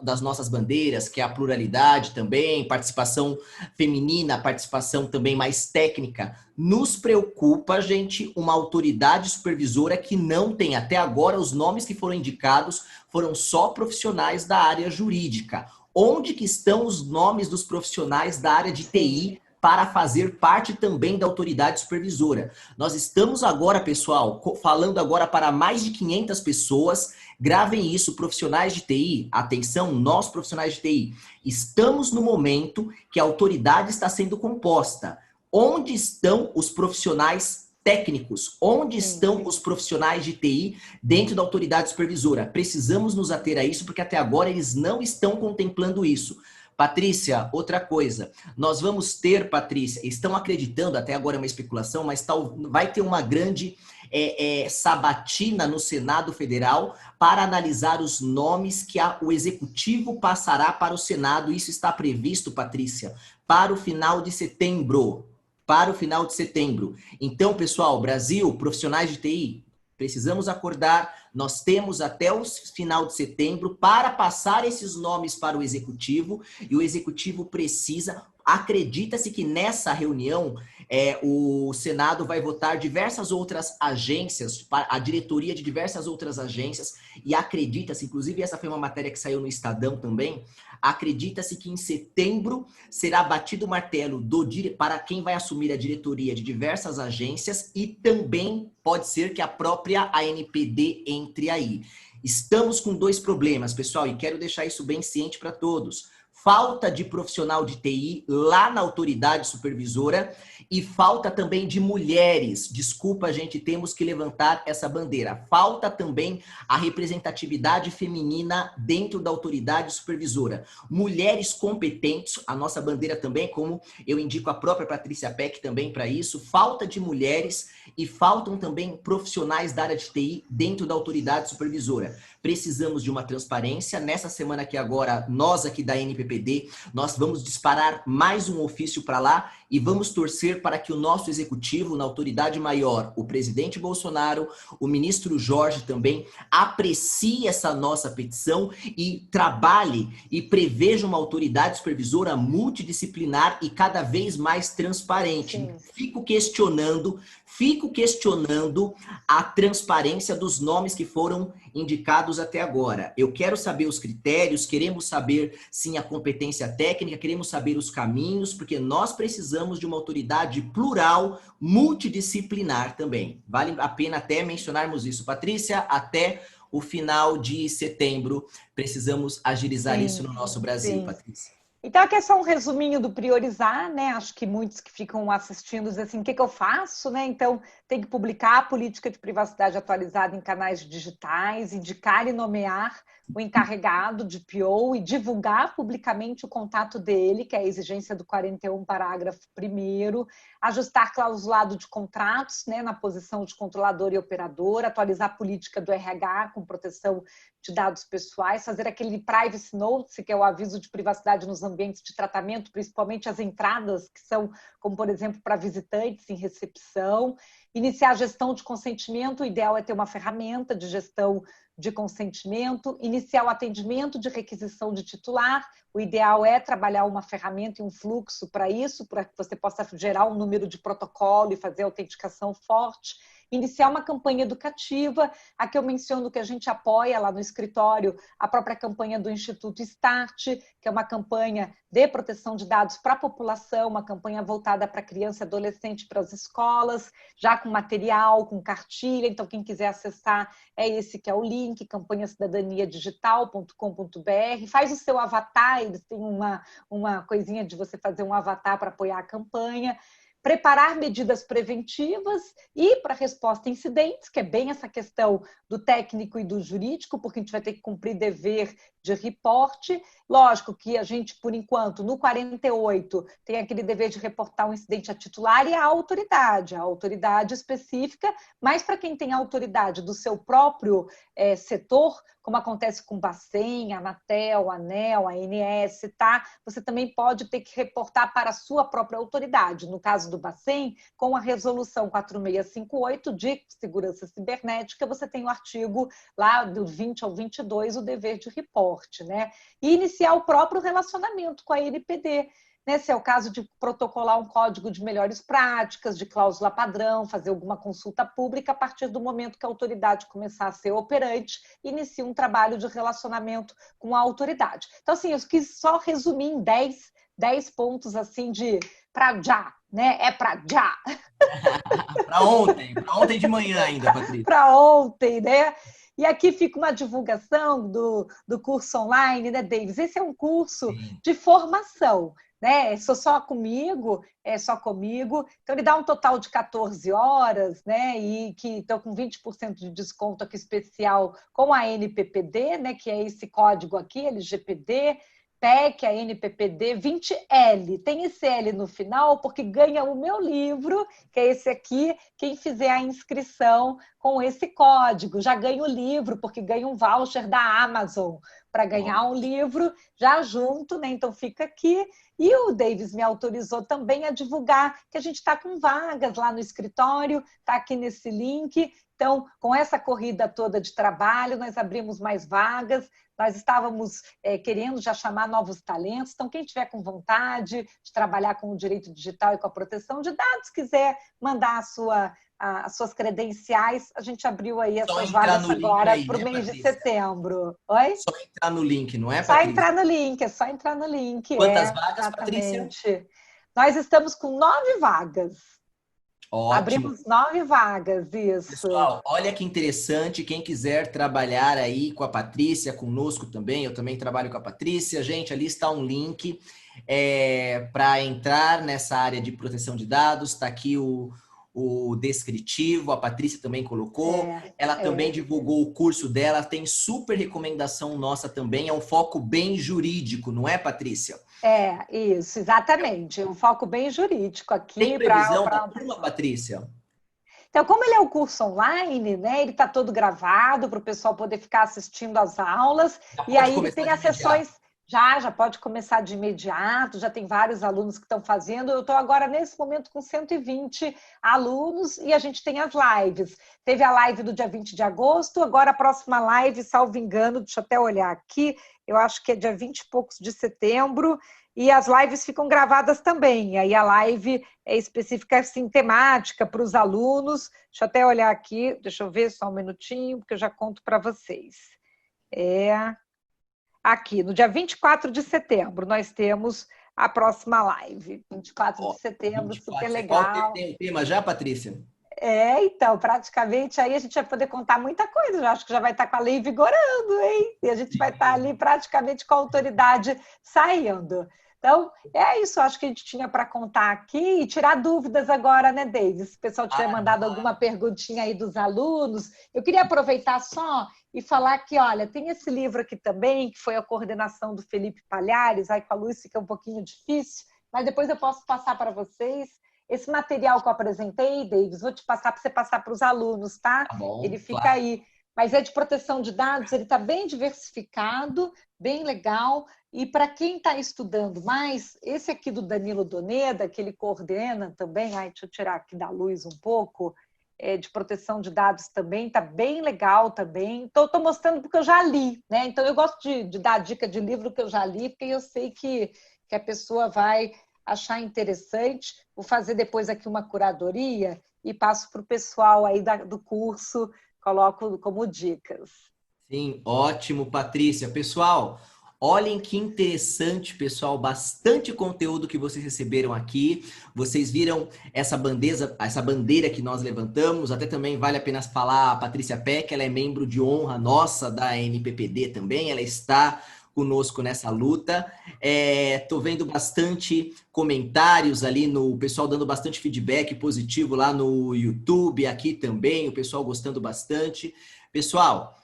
das nossas bandeiras, que é a pluralidade também, participação feminina, participação também mais técnica, nos preocupa, gente, uma autoridade supervisora que não tem, até agora, os nomes que foram indicados foram só profissionais da área jurídica. Onde que estão os nomes dos profissionais da área de TI para fazer parte também da autoridade supervisora? Nós estamos agora, pessoal, falando agora para mais de 500 pessoas. Gravem isso, profissionais de TI. Atenção, nós profissionais de TI. Estamos no momento que a autoridade está sendo composta. Onde estão os profissionais técnicos? Onde estão os profissionais de TI dentro da autoridade supervisora? Precisamos nos ater a isso, porque até agora eles não estão contemplando isso. Patrícia, outra coisa, nós vamos ter, Patrícia, estão acreditando, até agora é uma especulação, mas vai ter uma grande sabatina no Senado Federal para analisar os nomes que o Executivo passará para o Senado. Isso está previsto, Patrícia, para o final de setembro. Para o final de setembro. Então, pessoal, Brasil, profissionais de TI, precisamos acordar. Nós temos até o final de setembro para passar esses nomes para o Executivo, e o Executivo precisa. Acredita-se que nessa reunião o Senado vai votar diversas outras agências, a diretoria de diversas outras agências, e acredita-se, inclusive essa foi uma matéria que saiu no Estadão também, acredita-se que em setembro será batido o martelo para quem vai assumir a diretoria de diversas agências, e também pode ser que a própria ANPD entre aí. Estamos com 2 problemas, pessoal, e quero deixar isso bem ciente para todos. Falta de profissional de TI lá na autoridade supervisora e falta também de mulheres. Desculpa, gente, temos que levantar essa bandeira. Falta também a representatividade feminina dentro da autoridade supervisora. Mulheres competentes, a nossa bandeira também, como eu indico a própria Patrícia Peck também para isso. Falta de mulheres e faltam também também profissionais da área de TI dentro da autoridade supervisora. Precisamos de uma transparência. Nessa semana aqui agora, nós aqui da NPPD, nós vamos disparar mais um ofício para lá e vamos torcer para que o nosso executivo, na autoridade maior, o presidente Bolsonaro, o ministro Jorge também, aprecie essa nossa petição e trabalhe e preveja uma autoridade supervisora multidisciplinar e cada vez mais transparente.
Sim.
Fico questionando a transparência dos nomes que foram indicados até agora. Eu quero saber os critérios, queremos saber, sim, a competência técnica, queremos saber os caminhos, porque nós precisamos de uma autoridade plural, multidisciplinar também. Vale a pena até mencionarmos isso. Patrícia, até o final de setembro, precisamos agilizar isso no nosso Brasil, Patrícia.
Então, aqui é só um resuminho do priorizar, né? Acho que muitos que ficam assistindo dizem assim, o que eu faço, né? Então, tem que publicar a política de privacidade atualizada em canais digitais, indicar e nomear o encarregado de PO e divulgar publicamente o contato dele, que é a exigência do 41, parágrafo 1º, ajustar clausulado de contratos, né, na posição de controlador e operador, atualizar a política do RH com proteção de dados pessoais, fazer aquele privacy notice, que é o aviso de privacidade nos ambientes de tratamento, principalmente as entradas, que são, como por exemplo, para visitantes em recepção, iniciar a gestão de consentimento, o ideal é ter uma ferramenta de gestão de consentimento, iniciar o atendimento de requisição de titular, o ideal é trabalhar uma ferramenta e um fluxo para isso, para que você possa gerar um número de protocolo e fazer autenticação forte, iniciar uma campanha educativa, aqui eu menciono que a gente apoia lá no escritório a própria campanha do Instituto Start, que é uma campanha de proteção de dados para a população, uma campanha voltada para criança e adolescente, para as escolas, já com material, com cartilha, então quem quiser acessar é esse que é o link, campanhacidadaniadigital.com.br, faz o seu avatar, eles têm uma coisinha de você fazer um avatar para apoiar a campanha, preparar medidas preventivas e para resposta a incidentes, que é bem essa questão do técnico e do jurídico, porque a gente vai ter que cumprir dever de reporte. Lógico que a gente, por enquanto, no 48, tem aquele dever de reportar um incidente a titular e a autoridade específica, mas para quem tem a autoridade do seu próprio setor, como acontece com o Bacen, a Anatel, a ANEEL, a ANS, tá? Você também pode ter que reportar para a sua própria autoridade. No caso do Bacen, com a resolução 4658 de segurança cibernética, você tem o artigo lá do 20 ao 22, o dever de reporte, né? E iniciar o próprio relacionamento com a NPD, né? Se é o caso de protocolar um código de melhores práticas, de cláusula padrão, fazer alguma consulta pública, a partir do momento que a autoridade começar a ser operante, inicia um trabalho de relacionamento com a autoridade. Então, assim, eu quis só resumir em 10 pontos, assim, de para já, né? É para já.
Para ontem de manhã ainda, Patrícia.
Para ontem, né? E aqui fica uma divulgação do curso online, né, Davis? Esse é um curso de formação, né? É só comigo. Então, ele dá um total de 14 horas, né? E que estou com 20% de desconto aqui especial com a NPPD, né? Que é esse código aqui, LGPD. PEC, a NPPD 20L. Tem esse L no final porque ganha o meu livro, que é esse aqui. Quem fizer a inscrição com esse código já ganha o livro, porque ganha um voucher da Amazon para ganhar um livro já junto, né? Então fica aqui. E o Davis me autorizou também a divulgar que a gente está com vagas lá no escritório, está aqui nesse link. Então, com essa corrida toda de trabalho, nós abrimos mais vagas, nós estávamos querendo já chamar novos talentos, então quem tiver com vontade de trabalhar com o direito digital e com a proteção de dados, quiser mandar as suas credenciais, a gente abriu aí essas vagas agora para o mês de setembro. Oi?
Só entrar no link, não é,
Patrícia?
Patrícia?
Só entrar no link.
Quantas vagas,
exatamente.
Patrícia?
Nós estamos com 9 vagas.
Ótimo.
Abrimos 9 vagas, isso.
Pessoal, olha que interessante, quem quiser trabalhar aí com a Patrícia, conosco também, eu também trabalho com a Patrícia, gente, ali está um link para entrar nessa área de proteção de dados, está aqui o descritivo, a Patrícia também colocou, ela também divulgou o curso dela, tem super recomendação nossa também, é um foco bem jurídico, não é, Patrícia?
Isso, exatamente, um foco bem jurídico aqui.
Tem previsão da turma, Patrícia?
Então, como ele é o curso online, né, ele está todo gravado para o pessoal poder ficar assistindo às aulas,
Já
e
pode
aí ele
começar
tem
de
as
imediato.
sessões, já pode começar de imediato, já tem vários alunos que estão fazendo. Eu estou agora, nesse momento, com 120 alunos e a gente tem as lives. Teve a live do dia 20 de agosto, agora a próxima live, salvo engano, deixa eu até olhar aqui, eu acho que é dia 20 e poucos de setembro, e as lives ficam gravadas também. Aí a live é específica, assim, temática para os alunos. Deixa eu até olhar aqui, deixa eu ver só um minutinho, porque eu já conto para vocês. Aqui, no dia 24 de setembro, nós temos a próxima live. 24 de
Ó,
setembro, super
24. Qual
legal.
tem o tema já, Patrícia?
Então, praticamente aí a gente vai poder contar muita coisa. Eu acho que já vai estar com a lei vigorando, hein? E a gente vai estar ali praticamente com a autoridade saindo. Então, é isso, acho que a gente tinha para contar aqui e tirar dúvidas agora, né, Davis? Se o pessoal tiver
Ah,
mandado alguma perguntinha aí dos alunos, eu queria aproveitar só e falar que, olha, tem esse livro aqui também, que foi a coordenação do Felipe Palhares, aí com a luz fica um pouquinho difícil, mas depois eu posso passar para vocês. Esse material que eu apresentei, Davis, vou te passar para você passar para os alunos, tá?
tá
Ele
bom,
fica
claro.
aí. Mas é de proteção de dados, ele está bem diversificado, bem legal. E para quem está estudando mais, esse aqui do Danilo Doneda, que ele coordena também, deixa eu tirar aqui da luz um pouco, de proteção de dados também, está bem legal também. Estou mostrando porque eu já li, né? Então eu gosto de dar dica de livro que eu já li, porque eu sei que a pessoa vai achar interessante. Vou fazer depois aqui uma curadoria e passo para o pessoal aí do curso, coloco como dicas.
Sim, ótimo, Patrícia. Pessoal, olhem que interessante, pessoal, bastante conteúdo que vocês receberam aqui. Vocês viram essa bandeira que nós levantamos. Até também vale a pena falar a Patrícia Peck, ela é membro de honra nossa da NPPD também. Ela está conosco nessa luta. Tô vendo bastante comentários ali no pessoal dando bastante feedback positivo lá no YouTube, aqui também, o pessoal gostando bastante. Pessoal,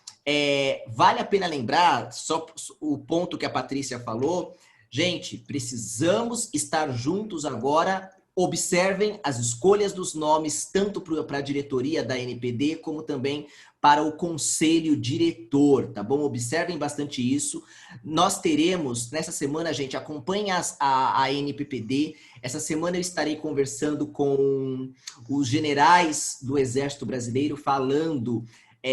vale a pena lembrar, só o ponto que a Patrícia falou, gente, precisamos estar juntos agora. Observem as escolhas dos nomes, tanto para a diretoria da NPD, como também para o conselho diretor, tá bom? Observem bastante isso. Nós teremos, nessa semana, gente, acompanhe a NPPD. Essa semana eu estarei conversando com os generais do Exército Brasileiro, falando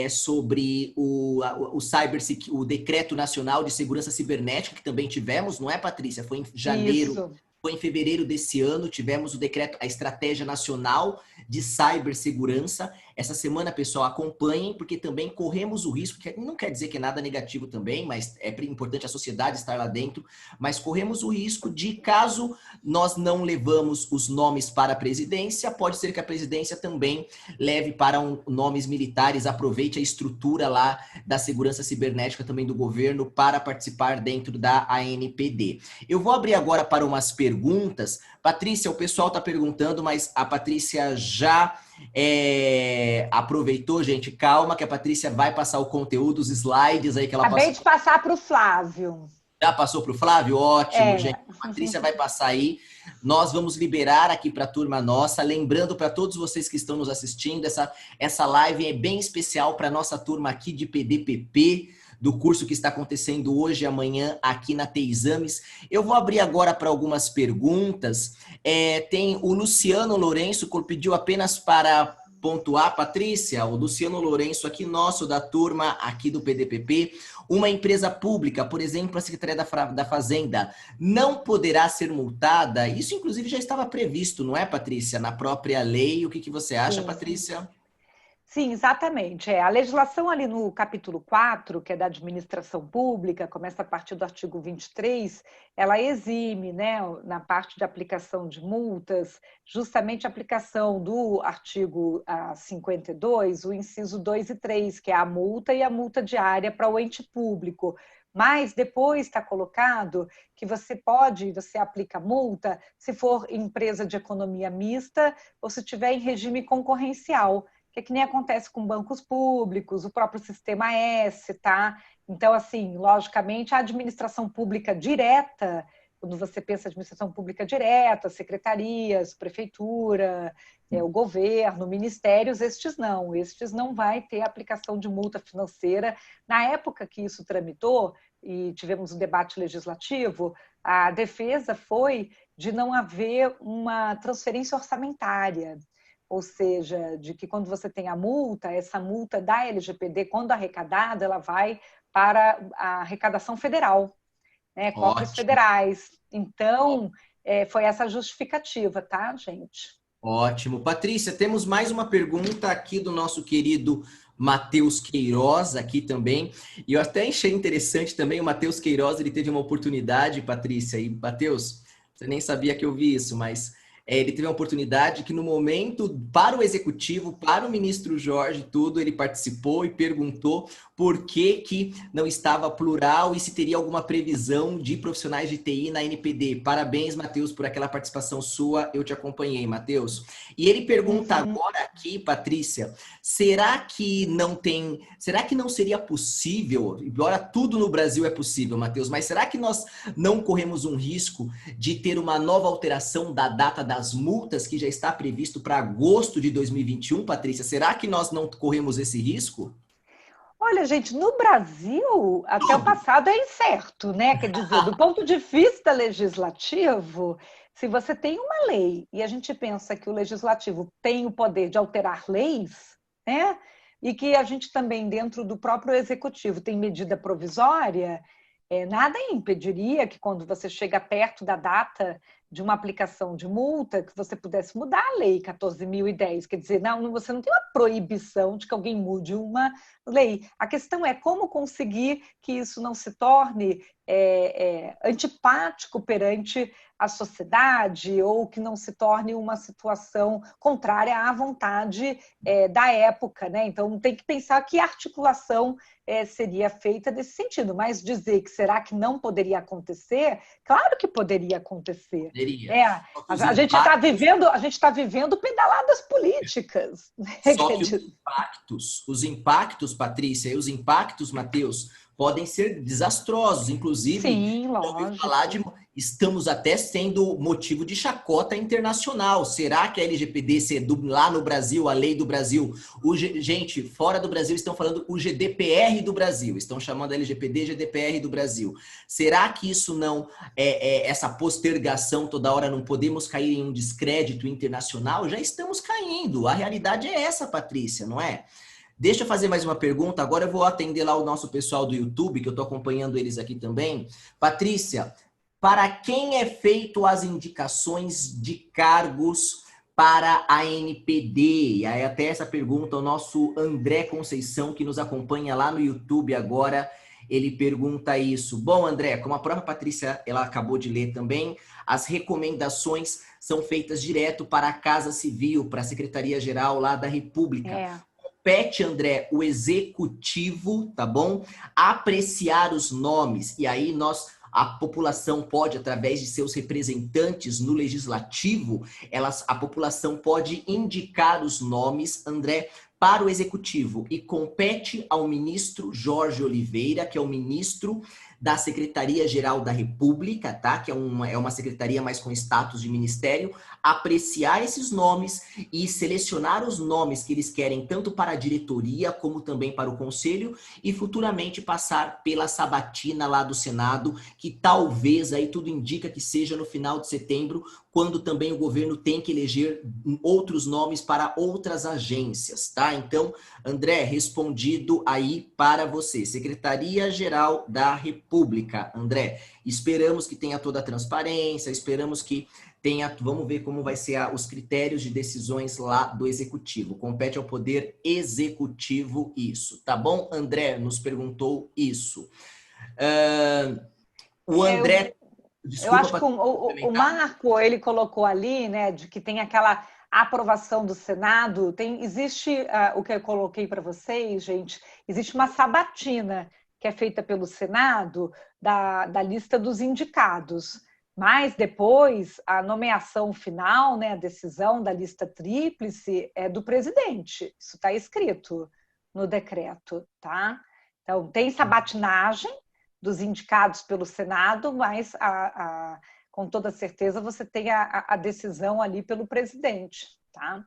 sobre o Decreto Nacional de Segurança Cibernética, que também tivemos, não é, Patrícia? Foi em janeiro,
Isso.
foi em fevereiro desse ano, tivemos o decreto, a Estratégia Nacional de Cibersegurança. Essa semana, pessoal, acompanhem, porque também corremos o risco, que não quer dizer que é nada negativo também, mas é importante a sociedade estar lá dentro, mas corremos o risco de, caso nós não levamos os nomes para a presidência, pode ser que a presidência também leve para nomes militares, aproveite a estrutura lá da segurança cibernética também do governo para participar dentro da ANPD. Eu vou abrir agora para umas perguntas. Patrícia, o pessoal está perguntando, mas a Patrícia já aproveitou, gente. Calma que a Patrícia vai passar o conteúdo, os slides aí que ela
Acabei
passou.
de passar para o Flávio.
Já passou para o Flávio? Ótimo, gente.
É.
A Patrícia vai passar aí. Nós vamos liberar aqui para a turma nossa. Lembrando para todos vocês que estão nos assistindo, essa live é bem especial para a nossa turma aqui de PDPP, do curso que está acontecendo hoje e amanhã aqui na T-Exames. Eu vou abrir agora para algumas perguntas. Tem o Luciano Lourenço, que pediu apenas para pontuar, Patrícia, o Luciano Lourenço aqui, nosso da turma aqui do PDPP. Uma empresa pública, por exemplo, a Secretaria da Fazenda, não poderá ser multada? Isso, inclusive, já estava previsto, não é, Patrícia? Na própria lei. O que você acha,
Sim.
Patrícia?
Sim, exatamente. A legislação ali no capítulo 4, que é da administração pública, começa a partir do artigo 23, ela exime, né, na parte de aplicação de multas, justamente a aplicação do artigo 52, o inciso 2 e 3, que é a multa e a multa diária para o ente público. Mas depois está colocado que você aplica multa se for empresa de economia mista ou se tiver em regime concorrencial, que é que nem acontece com bancos públicos, o próprio Sistema S, tá? Então, assim, logicamente, a administração pública direta, quando você pensa em administração pública direta, secretarias, prefeitura, o governo, ministérios, estes não vai ter aplicação de multa financeira. Na época que isso tramitou, e tivemos um debate legislativo, a defesa foi de não haver uma transferência orçamentária, ou seja, de que quando você tem a multa, essa multa da LGPD, quando arrecadada, ela vai para a arrecadação federal, né, cofres federais. Então, foi essa a justificativa, tá, gente?
Ótimo. Patrícia, temos mais uma pergunta aqui do nosso querido Matheus Queiroz, aqui também. E eu até achei interessante também, o Matheus Queiroz, ele teve uma oportunidade, Patrícia, e Matheus, você nem sabia que eu vi isso, mas ele teve uma oportunidade que no momento, para o executivo, para o ministro Jorge, tudo, ele participou e perguntou por que não estava plural e se teria alguma previsão de profissionais de TI na NPD. Parabéns, Matheus, por aquela participação sua, eu te acompanhei, Matheus. E ele pergunta agora aqui, Patrícia, será que não seria possível, embora tudo no Brasil é possível, Matheus, mas será que nós não corremos um risco de ter uma nova alteração da data das multas que já está previsto para agosto de 2021, Patrícia? Será que nós não corremos esse risco?
Olha, gente, no Brasil, até o passado é incerto, né? Quer dizer, do ponto de vista legislativo, se você tem uma lei e a gente pensa que o legislativo tem o poder de alterar leis, né? E que a gente também, dentro do próprio executivo, tem medida provisória, nada impediria que quando você chega perto da data de uma aplicação de multa, que você pudesse mudar a lei 14.010. Quer dizer, você não tem uma proibição de que alguém mude uma lei. A questão é como conseguir que isso não se torne antipático perante a sociedade ou que não se torne uma situação contrária à vontade da época, né? Então, tem que pensar que articulação seria feita nesse sentido, mas dizer que será que não poderia acontecer? Claro que poderia acontecer. A gente está vivendo pedaladas políticas.
Só que os impactos, Patrícia, e os impactos, Matheus, podem ser desastrosos. Inclusive,
sim, lógico.
Estamos até sendo motivo de chacota internacional. Será que a LGPD, lá no Brasil, a lei do Brasil, gente, fora do Brasil estão falando o GDPR do Brasil, estão chamando a LGPD GDPR do Brasil. Será que isso não, essa postergação toda hora, não podemos cair em um descrédito internacional? Já estamos caindo. A realidade é essa, Patrícia, não é? Deixa eu fazer mais uma pergunta. Agora eu vou atender lá o nosso pessoal do YouTube, que eu estou acompanhando eles aqui também. Patrícia, para quem é feito as indicações de cargos para a NPD? E aí até essa pergunta, o nosso André Conceição, que nos acompanha lá no YouTube agora, ele pergunta isso. Bom, André, como a própria Patrícia ela acabou de ler também, as recomendações são feitas direto para a Casa Civil, para a Secretaria-Geral lá da República. Compete, André, o executivo, tá bom? Apreciar os nomes. E aí a população pode, através de seus representantes no legislativo, a população pode indicar os nomes, André, para o executivo. E compete ao ministro Jorge Oliveira, que é o ministro da Secretaria-Geral da República, tá? Que é uma secretaria mais com status de ministério, apreciar esses nomes e selecionar os nomes que eles querem tanto para a diretoria como também para o conselho e futuramente passar pela sabatina lá do Senado, que talvez, aí tudo indica que seja no final de setembro, quando também o governo tem que eleger outros nomes para outras agências, tá? Então, André, respondido aí para você. Secretaria-Geral da República, André. Esperamos que tenha toda a transparência, esperamos que tenha, vamos ver como vai ser os critérios de decisões lá do Executivo. Compete ao Poder Executivo isso, tá bom? André nos perguntou isso. O André...
Desculpa, eu acho que o Marco, ele colocou ali, né, de que tem aquela aprovação do Senado, existe o que eu coloquei para vocês, gente, existe uma sabatina que é feita pelo Senado da lista dos indicados, mas depois a nomeação final, né, a decisão da lista tríplice é do presidente, isso está escrito no decreto, tá? Então, tem sabatinagem, dos indicados pelo Senado, mas com toda certeza você tem a decisão ali pelo presidente, tá?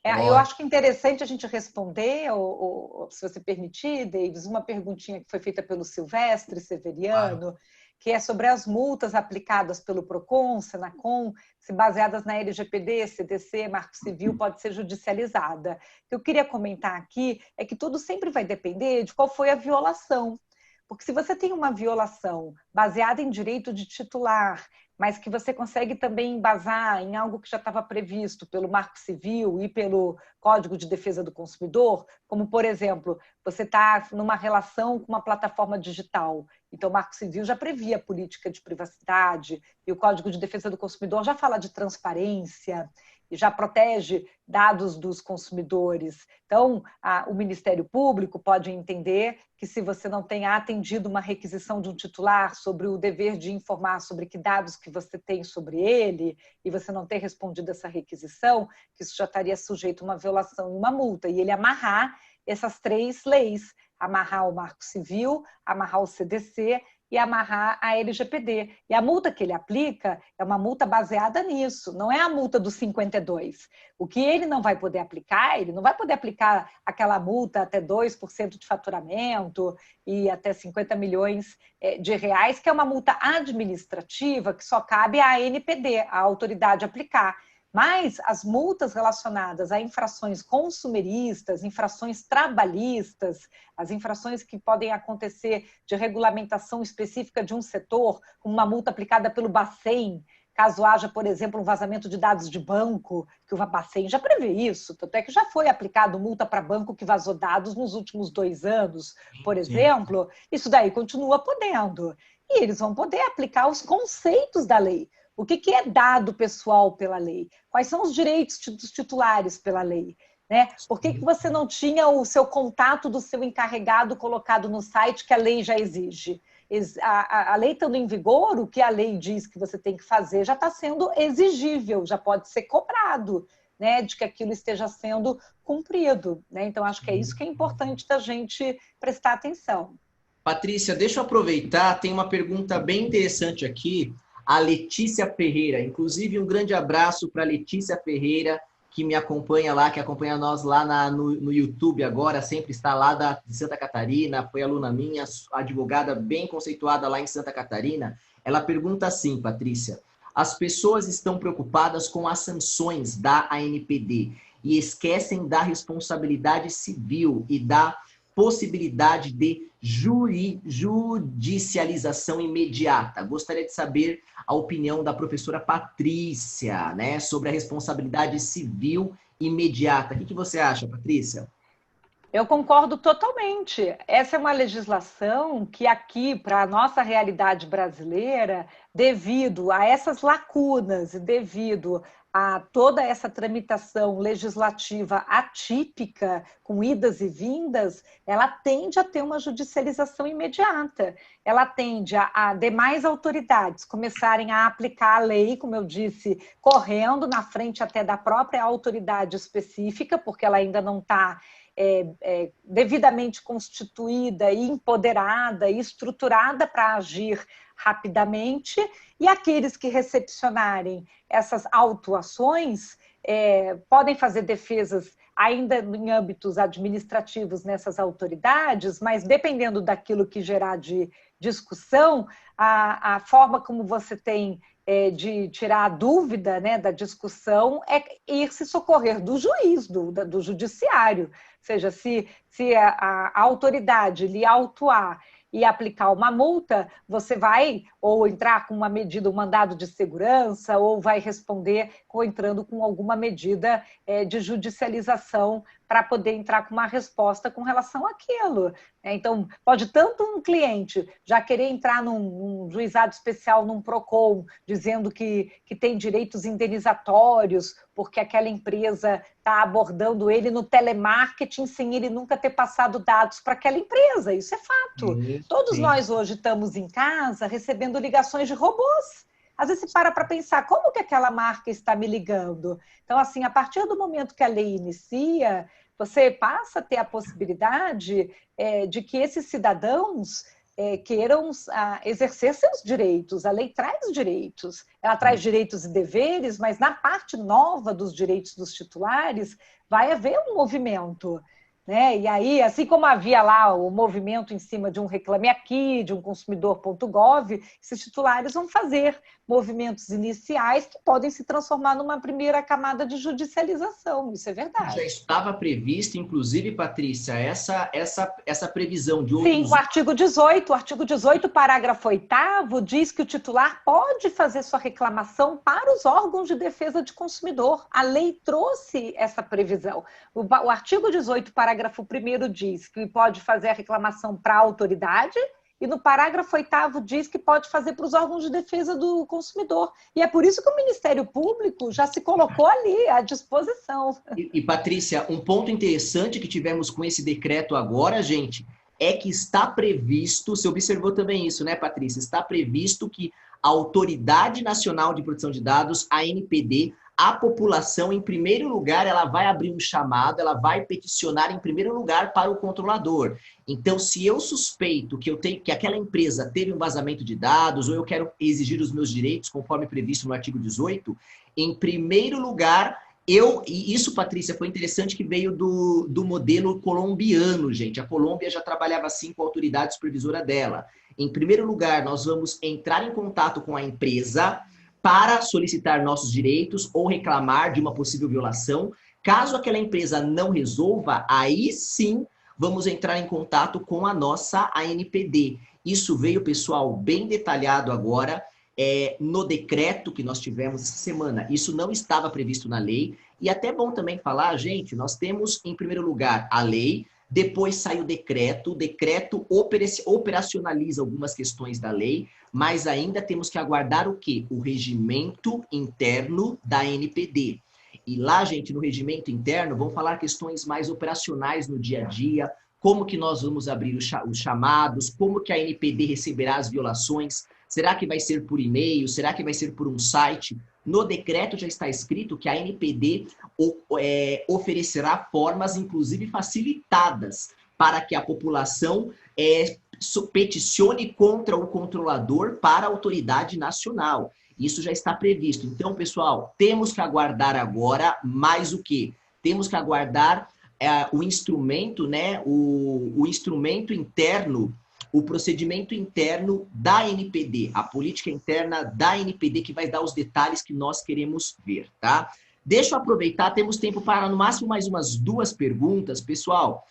Eu acho que é interessante a gente responder, ou, se você permitir, Davis, uma perguntinha que foi feita pelo Silvestre Severiano, que é sobre as multas aplicadas pelo PROCON, Senacom, se baseadas na LGPD, CDC, Marco Civil, pode ser judicializada. O que eu queria comentar aqui é que tudo sempre vai depender de qual foi a violação. Porque se você tem uma violação baseada em direito de titular, mas que você consegue também embasar em algo que já estava previsto pelo Marco Civil e pelo Código de Defesa do Consumidor, como, por exemplo, você está numa relação com uma plataforma digital. Então, o Marco Civil já previa política de privacidade e o Código de Defesa do Consumidor já fala de transparência e já protege dados dos consumidores. Então, o Ministério Público pode entender que se você não tem atendido uma requisição de um titular sobre o dever de informar sobre que dados que você tem sobre ele e você não ter respondido essa requisição, que isso já estaria sujeito a uma violação e uma multa. E ele amarrar essas 3 leis, amarrar o Marco Civil, amarrar o CDC e amarrar a LGPD. E a multa que ele aplica é uma multa baseada nisso, não é a multa dos 52. O que ele não vai poder aplicar, ele não vai poder aplicar aquela multa até 2% de faturamento e até 50 milhões de reais, que é uma multa administrativa que só cabe à ANPD, a autoridade aplicar. Mas as multas relacionadas a infrações consumeristas, infrações trabalhistas, as infrações que podem acontecer de regulamentação específica de um setor, como uma multa aplicada pelo Bacen, caso haja, por exemplo, um vazamento de dados de banco, que o Bacen já prevê isso, tanto é que já foi aplicado multa para banco que vazou dados nos últimos 2 anos, por exemplo, isso daí continua podendo. E eles vão poder aplicar os conceitos da lei. O que é dado pessoal pela lei? Quais são os direitos dos titulares pela lei? Né? Por que você não tinha o seu contato do seu encarregado colocado no site que a lei já exige? A lei estando em vigor, o que a lei diz que você tem que fazer já está sendo exigível, já pode ser cobrado, né, de que aquilo esteja sendo cumprido. Né? Então, acho que é isso que é importante da gente prestar atenção.
Patrícia, deixa eu aproveitar, tem uma pergunta bem interessante aqui, a Letícia Ferreira. Inclusive, um grande abraço para a Letícia Ferreira, que me acompanha lá, que acompanha nós lá no YouTube agora, sempre está lá de Santa Catarina, foi aluna minha, advogada bem conceituada lá em Santa Catarina. Ela pergunta assim, Patrícia, as pessoas estão preocupadas com as sanções da ANPD e esquecem da responsabilidade civil e da possibilidade de judicialização imediata. Gostaria de saber a opinião da professora Patrícia, né, sobre a responsabilidade civil imediata. O que você acha, Patrícia?
Eu concordo totalmente. Essa é uma legislação que aqui, para a nossa realidade brasileira, devido a essas lacunas e devido a toda essa tramitação legislativa atípica, com idas e vindas, ela tende a ter uma judicialização imediata. Ela tende a demais autoridades começarem a aplicar a lei, como eu disse, correndo na frente até da própria autoridade específica, porque ela ainda não está devidamente constituída e empoderada e estruturada para agir rapidamente, e aqueles que recepcionarem essas autuações podem fazer defesas ainda em âmbitos administrativos nessas autoridades, mas dependendo daquilo que gerar de discussão, a forma como você tem de tirar a dúvida, né, da discussão é ir se socorrer do juiz, do judiciário. Ou seja, se a autoridade lhe autuar e aplicar uma multa, você vai ou entrar com uma medida, um mandado de segurança, ou vai responder entrando com alguma medida de judicialização para poder entrar com uma resposta com relação àquilo. Então, pode tanto um cliente já querer entrar num juizado especial, num PROCON, dizendo que tem direitos indenizatórios, porque aquela empresa está abordando ele no telemarketing sem ele nunca ter passado dados para aquela empresa. Isso é fato. Todos nós hoje estamos em casa recebendo ligações de robôs. Às vezes você para pensar, como que aquela marca está me ligando? Então, assim, a partir do momento que a lei inicia, você passa a ter a possibilidade de que esses cidadãos queiram exercer seus direitos. A lei traz direitos, ela traz direitos e deveres, mas na parte nova dos direitos dos titulares vai haver um movimento. Né? E aí, assim como havia lá o movimento em cima de um Reclame Aqui, de um consumidor.gov, esses titulares vão fazer movimentos iniciais que podem se transformar numa primeira camada de judicialização, isso é verdade.
Já estava previsto, inclusive, Patrícia, essa previsão de
outros... Sim, o artigo 18, parágrafo 8º, diz que o titular pode fazer sua reclamação para os órgãos de defesa de consumidor. A lei trouxe essa previsão. O artigo 18, parágrafo 1º, diz que pode fazer a reclamação para a autoridade, e no parágrafo 8º diz que pode fazer para os órgãos de defesa do consumidor. E é por isso que o Ministério Público já se colocou ali à disposição.
E Patrícia, um ponto interessante que tivemos com esse decreto agora, gente, é que está previsto, você observou também isso, né, Patrícia? Está previsto que a Autoridade Nacional de Proteção de Dados, a ANPD, a população, em primeiro lugar, ela vai abrir um chamado, ela vai peticionar em primeiro lugar para o controlador. Então, se eu suspeito que aquela empresa teve um vazamento de dados, ou eu quero exigir os meus direitos, conforme previsto no artigo 18, em primeiro lugar, e isso, Patrícia, foi interessante que veio do modelo colombiano, gente. A Colômbia já trabalhava assim com a autoridade supervisora dela. Em primeiro lugar, nós vamos entrar em contato com a empresa para solicitar nossos direitos ou reclamar de uma possível violação. Caso aquela empresa não resolva, aí sim vamos entrar em contato com a nossa ANPD. Isso veio, pessoal, bem detalhado agora no decreto que nós tivemos essa semana. Isso não estava previsto na lei. E até bom também falar, gente, nós temos, em primeiro lugar, a lei, depois sai o decreto operacionaliza algumas questões da lei, mas ainda temos que aguardar o quê? O regimento interno da ANPD. E lá, gente, no regimento interno, vão falar questões mais operacionais no dia a dia, como que nós vamos abrir os chamados, como que a ANPD receberá as violações, será que vai ser por e-mail, será que vai ser por um site? No decreto já está escrito que a ANPD oferecerá formas, inclusive facilitadas, para que a população peticione contra o controlador para a autoridade nacional. Isso já está previsto. Então, pessoal, temos que aguardar agora mais o quê? Temos que aguardar o instrumento, né? O instrumento interno, o procedimento interno da ANPD, a política interna da ANPD, que vai dar os detalhes que nós queremos ver, tá? Deixa eu aproveitar, temos tempo para no máximo mais umas 2 perguntas, pessoal.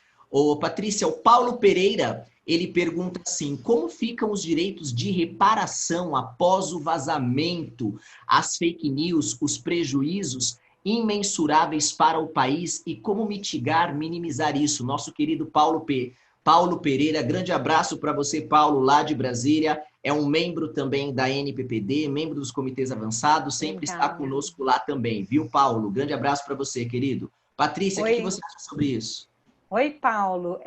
Patrícia, o Paulo Pereira, ele pergunta assim, como ficam os direitos de reparação após o vazamento, as fake news, os prejuízos imensuráveis para o país e como mitigar, minimizar isso? Nosso querido Paulo Pereira, grande abraço para você, Paulo, lá de Brasília, é um membro também da NPPD, membro dos comitês avançados, sempre está conosco lá também, viu, Paulo? Grande abraço para você, querido. Patrícia, o que você acha sobre isso?
Oi, Paulo.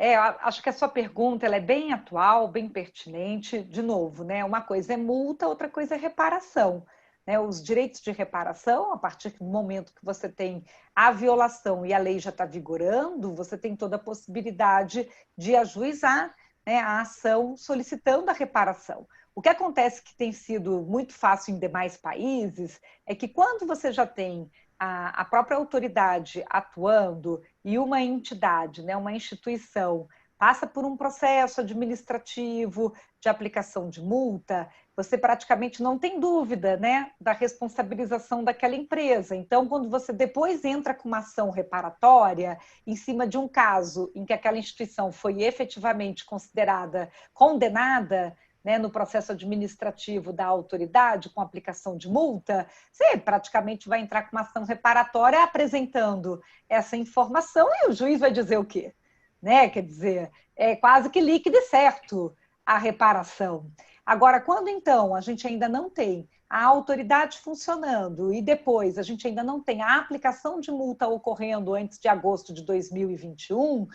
Acho que a sua pergunta ela é bem atual, bem pertinente. De novo, né? Uma coisa é multa, outra coisa é reparação. Né? Os direitos de reparação, a partir do momento que você tem a violação e a lei já está vigorando, você tem toda a possibilidade de ajuizar, né, a ação solicitando a reparação. O que acontece que tem sido muito fácil em demais países é que quando você já tem a própria autoridade atuando e uma entidade, né, uma instituição, passa por um processo administrativo de aplicação de multa, você praticamente não tem dúvida, né, da responsabilização daquela empresa. Então, quando você depois entra com uma ação reparatória em cima de um caso em que aquela instituição foi efetivamente considerada condenada, né, no processo administrativo da autoridade, com aplicação de multa, você praticamente vai entrar com uma ação reparatória apresentando essa informação e o juiz vai dizer o quê? Né? Quer dizer, é quase que líquido e certo a reparação. Agora, quando então a gente ainda não tem a autoridade funcionando e depois a gente ainda não tem a aplicação de multa ocorrendo antes de agosto de 2021,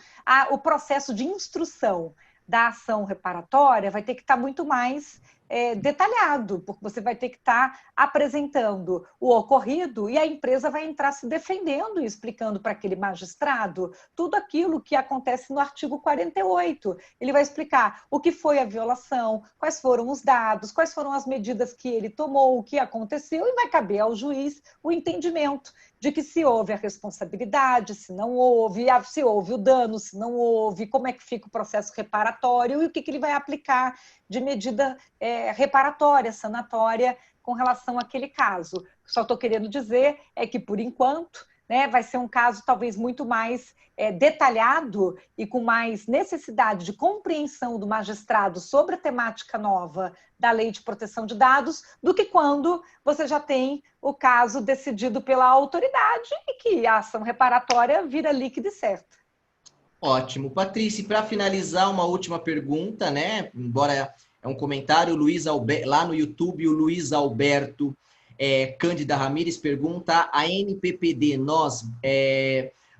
o processo de instrução da ação reparatória vai ter que estar muito mais detalhado, porque você vai ter que estar apresentando o ocorrido e a empresa vai entrar se defendendo e explicando para aquele magistrado tudo aquilo que acontece no artigo 48. Ele vai explicar o que foi a violação, quais foram os dados, quais foram as medidas que ele tomou, o que aconteceu, e vai caber ao juiz o entendimento de que se houve a responsabilidade, se não houve, se houve o dano, se não houve, como é que fica o processo reparatório e o que ele vai aplicar de medida reparatória, sanatória, com relação àquele caso. Só estou querendo dizer é que, por enquanto, né, vai ser um caso talvez muito mais detalhado e com mais necessidade de compreensão do magistrado sobre a temática nova da Lei de Proteção de Dados do que quando você já tem o caso decidido pela autoridade e que a ação reparatória vira líquida e certa.
Ótimo. Patrícia, para finalizar, uma última pergunta, né? Embora é um comentário, lá no YouTube, o Luiz Alberto Cândida Ramires pergunta: a NPPD, nós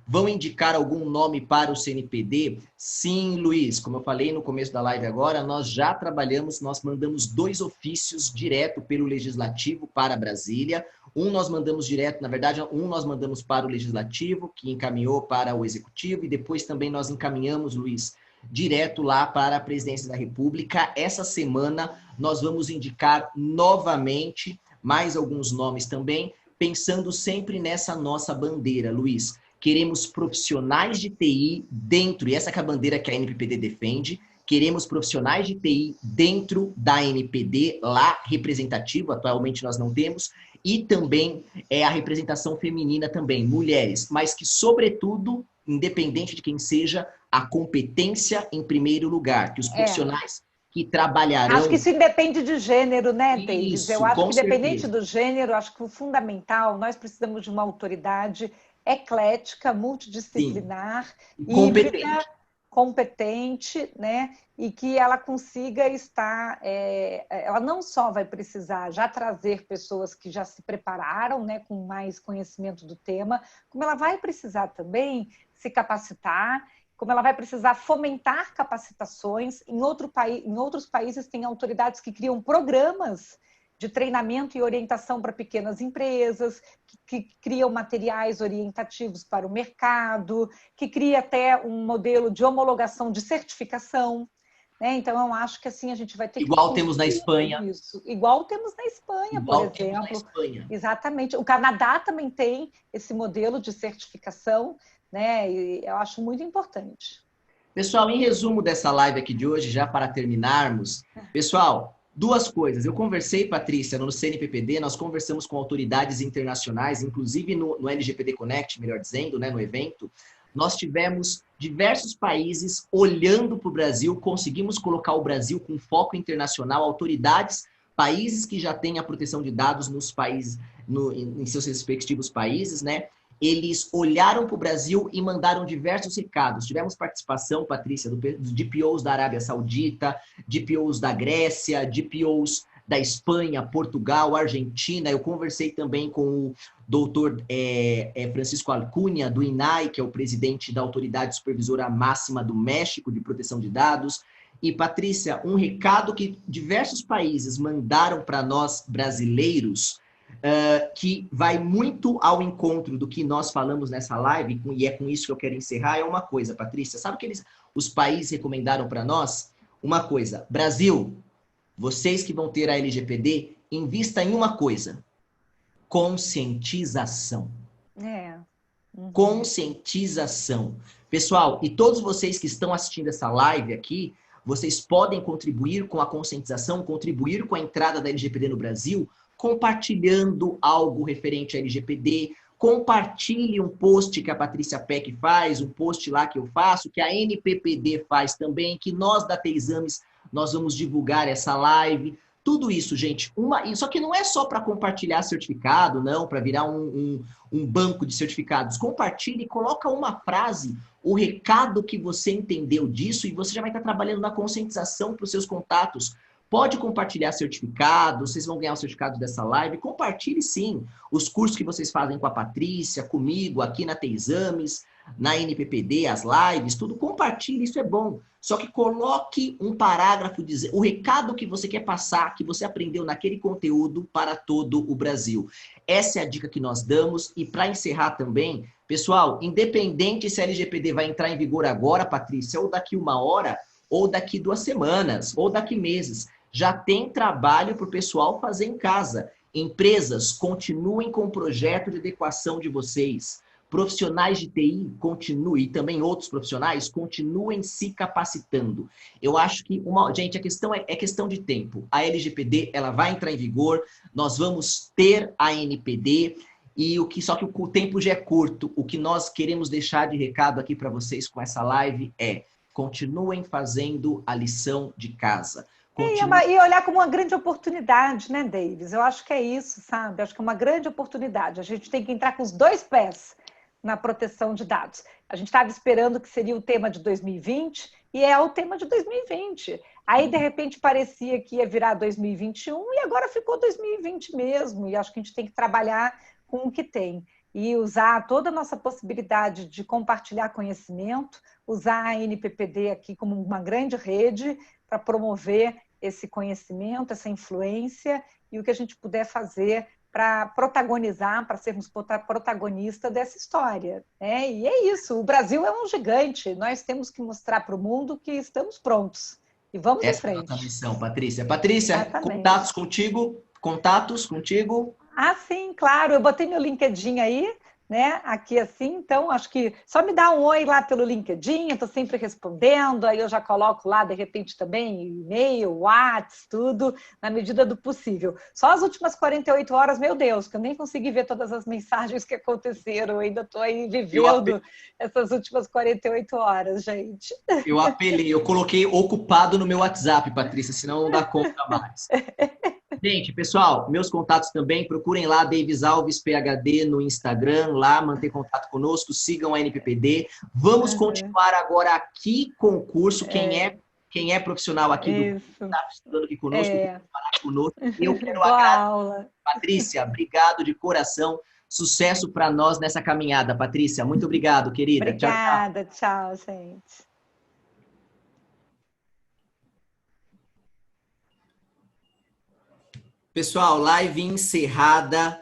vão indicar algum nome para o CNPD? Sim, Luiz, como eu falei no começo da live agora, nós já trabalhamos, nós mandamos 2 ofícios direto pelo Legislativo para Brasília. Nós mandamos direto, na verdade, nós mandamos para o Legislativo, que encaminhou para o Executivo, e depois também nós encaminhamos, Luiz, direto lá para a Presidência da República. Essa semana nós vamos indicar novamente mais alguns nomes também, pensando sempre nessa nossa bandeira, Luiz. Queremos profissionais de TI dentro, e essa é a bandeira que a NPPD defende, queremos profissionais de TI dentro da NPD, lá representativo, atualmente nós não temos, e também a representação feminina também, mulheres, mas que, sobretudo, independente de quem seja, a competência em primeiro lugar, que os profissionais que trabalharão...
Acho que isso independe de gênero, né, Davis?
Isso,
eu acho que independente
certeza.
do gênero, acho que o fundamental, nós precisamos de uma autoridade eclética, multidisciplinar, híbrida, competente, né? E que ela consiga estar... ela não só vai precisar já trazer pessoas que já se prepararam, né, com mais conhecimento do tema, como ela vai precisar também se capacitar, como ela vai precisar fomentar capacitações. Em outros países tem autoridades que criam programas de treinamento e orientação para pequenas empresas, que criam materiais orientativos para o mercado, que cria até um modelo de homologação de certificação. Né? Então, eu acho que assim a gente vai ter
igual temos na Espanha.
Isso. Igual temos na Espanha, por exemplo.
Espanha.
Exatamente. O Canadá também tem esse modelo de certificação, né? E eu acho muito importante.
Pessoal, em resumo dessa live aqui de hoje, já para terminarmos, pessoal, 2 coisas. Eu conversei, Patrícia, no CNPPD, nós conversamos com autoridades internacionais, inclusive no LGPD Connect, melhor dizendo, né, no evento. Nós tivemos diversos países olhando para o Brasil, conseguimos colocar o Brasil com foco internacional, autoridades, países que já têm a proteção de dados nos países, em seus respectivos países, né? Eles olharam para o Brasil e mandaram diversos recados. Tivemos participação, Patrícia, do DPOs da Arábia Saudita, DPOs da Grécia, DPOs da Espanha, Portugal, Argentina. Eu conversei também com o doutor Francisco Alcunha, do INAI, que é o presidente da Autoridade Supervisora Máxima do México de Proteção de Dados. E, Patrícia, um recado que diversos países mandaram para nós, brasileiros, que vai muito ao encontro do que nós falamos nessa live, e é com isso que eu quero encerrar, é uma coisa, Patrícia. Sabe o que os países recomendaram para nós? Uma coisa: Brasil, vocês que vão ter a LGPD, invista em uma coisa: conscientização. Conscientização. Pessoal, e todos vocês que estão assistindo essa live aqui, vocês podem contribuir com a conscientização, contribuir com a entrada da LGPD no Brasil, compartilhando algo referente à LGPD, compartilhe um post que a Patrícia Peck faz, um post lá que eu faço, que a NPPD faz também, que nós da T-Exames, nós vamos divulgar essa live. Tudo isso, gente, só que não é só para compartilhar certificado, não, para virar um banco de certificados. Compartilhe, coloca uma frase, o recado que você entendeu disso, e você já vai estar trabalhando na conscientização para os seus contatos. Pode compartilhar certificados, vocês vão ganhar o certificado dessa live. Compartilhe sim os cursos que vocês fazem com a Patrícia, comigo, aqui na T-Exames, na NPPD, as lives, tudo, compartilhe, isso é bom. Só que coloque um parágrafo, o recado que você quer passar, que você aprendeu naquele conteúdo para todo o Brasil. Essa é a dica que nós damos. E para encerrar também, pessoal, independente se a LGPD vai entrar em vigor agora, Patrícia, ou daqui 1 hora, ou daqui 2 semanas, ou daqui meses, já tem trabalho para o pessoal fazer em casa. Empresas, continuem com o projeto de adequação de vocês. Profissionais de TI, continuem, e também outros profissionais, continuem se capacitando. Eu acho que, gente, a questão é questão de tempo. A LGPD, ela vai entrar em vigor, nós vamos ter a NPD, só que o tempo já é curto. O que nós queremos deixar de recado aqui para vocês com essa live é: continuem fazendo a lição de casa.
E olhar como uma grande oportunidade, né, Davis? Eu acho que é isso, sabe? Eu acho que é uma grande oportunidade. A gente tem que entrar com os 2 pés na proteção de dados. A gente estava esperando que seria o tema de 2020 e é o tema de 2020. Aí, de repente, parecia que ia virar 2021 e agora ficou 2020 mesmo. E acho que a gente tem que trabalhar com o que tem e usar toda a nossa possibilidade de compartilhar conhecimento, usar a NPPD aqui como uma grande rede para promover esse conhecimento, essa influência e o que a gente puder fazer para protagonizar, para sermos protagonistas dessa história. Né? E é isso, o Brasil é um gigante, nós temos que mostrar para o mundo que estamos prontos. E vamos em frente.
Essa é a nossa missão, Patrícia. Patrícia, contatos contigo? Contatos contigo?
Ah, sim, claro. Eu botei meu LinkedIn aí, né? Aqui assim, então acho que só me dá um oi lá pelo LinkedIn, eu estou sempre respondendo, aí eu já coloco lá, de repente, também e-mail, WhatsApp, tudo, na medida do possível. Só as últimas 48 horas, meu Deus, que eu nem consegui ver todas as mensagens que aconteceram, eu ainda estou aí vivendo essas últimas 48 horas, gente.
Eu apelei, eu coloquei ocupado no meu WhatsApp, Patrícia, senão não dá conta mais. Gente, pessoal, meus contatos também, procurem lá Davis Alves PhD no Instagram, lá, manter contato conosco, sigam a NPPD. Vamos continuar agora aqui com o curso. Quem é profissional aqui está estudando aqui conosco, falar conosco. Eu quero agradecer. Patrícia, obrigado de coração. Sucesso para nós nessa caminhada, Patrícia. Muito obrigado, querida.
Obrigada, tchau, gente.
Pessoal, live encerrada.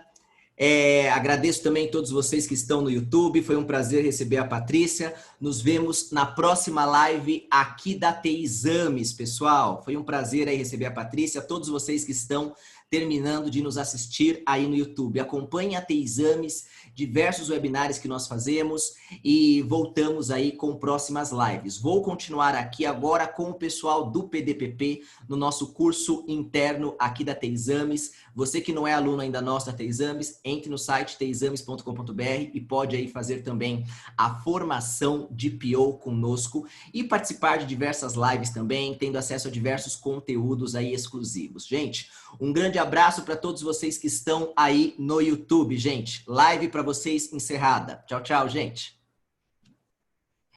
Agradeço também a todos vocês que estão no YouTube. Foi um prazer receber a Patrícia. Nos vemos na próxima live aqui da TI Exames, pessoal. Foi um prazer aí receber a Patrícia. Todos vocês que estão terminando de nos assistir aí no YouTube. Acompanhe a TI Exames, diversos webinários que nós fazemos e voltamos aí com próximas lives. Vou continuar aqui agora com o pessoal do PDPP no nosso curso interno aqui da TI Exames. Você que não é aluno ainda nosso da TI Exames, entre no site texames.com.br e pode aí fazer também a formação de PO conosco e participar de diversas lives também, tendo acesso a diversos conteúdos aí exclusivos. Gente, um grande abraço para todos vocês que estão aí no YouTube, gente. Live para vocês encerrada. Tchau, tchau, gente.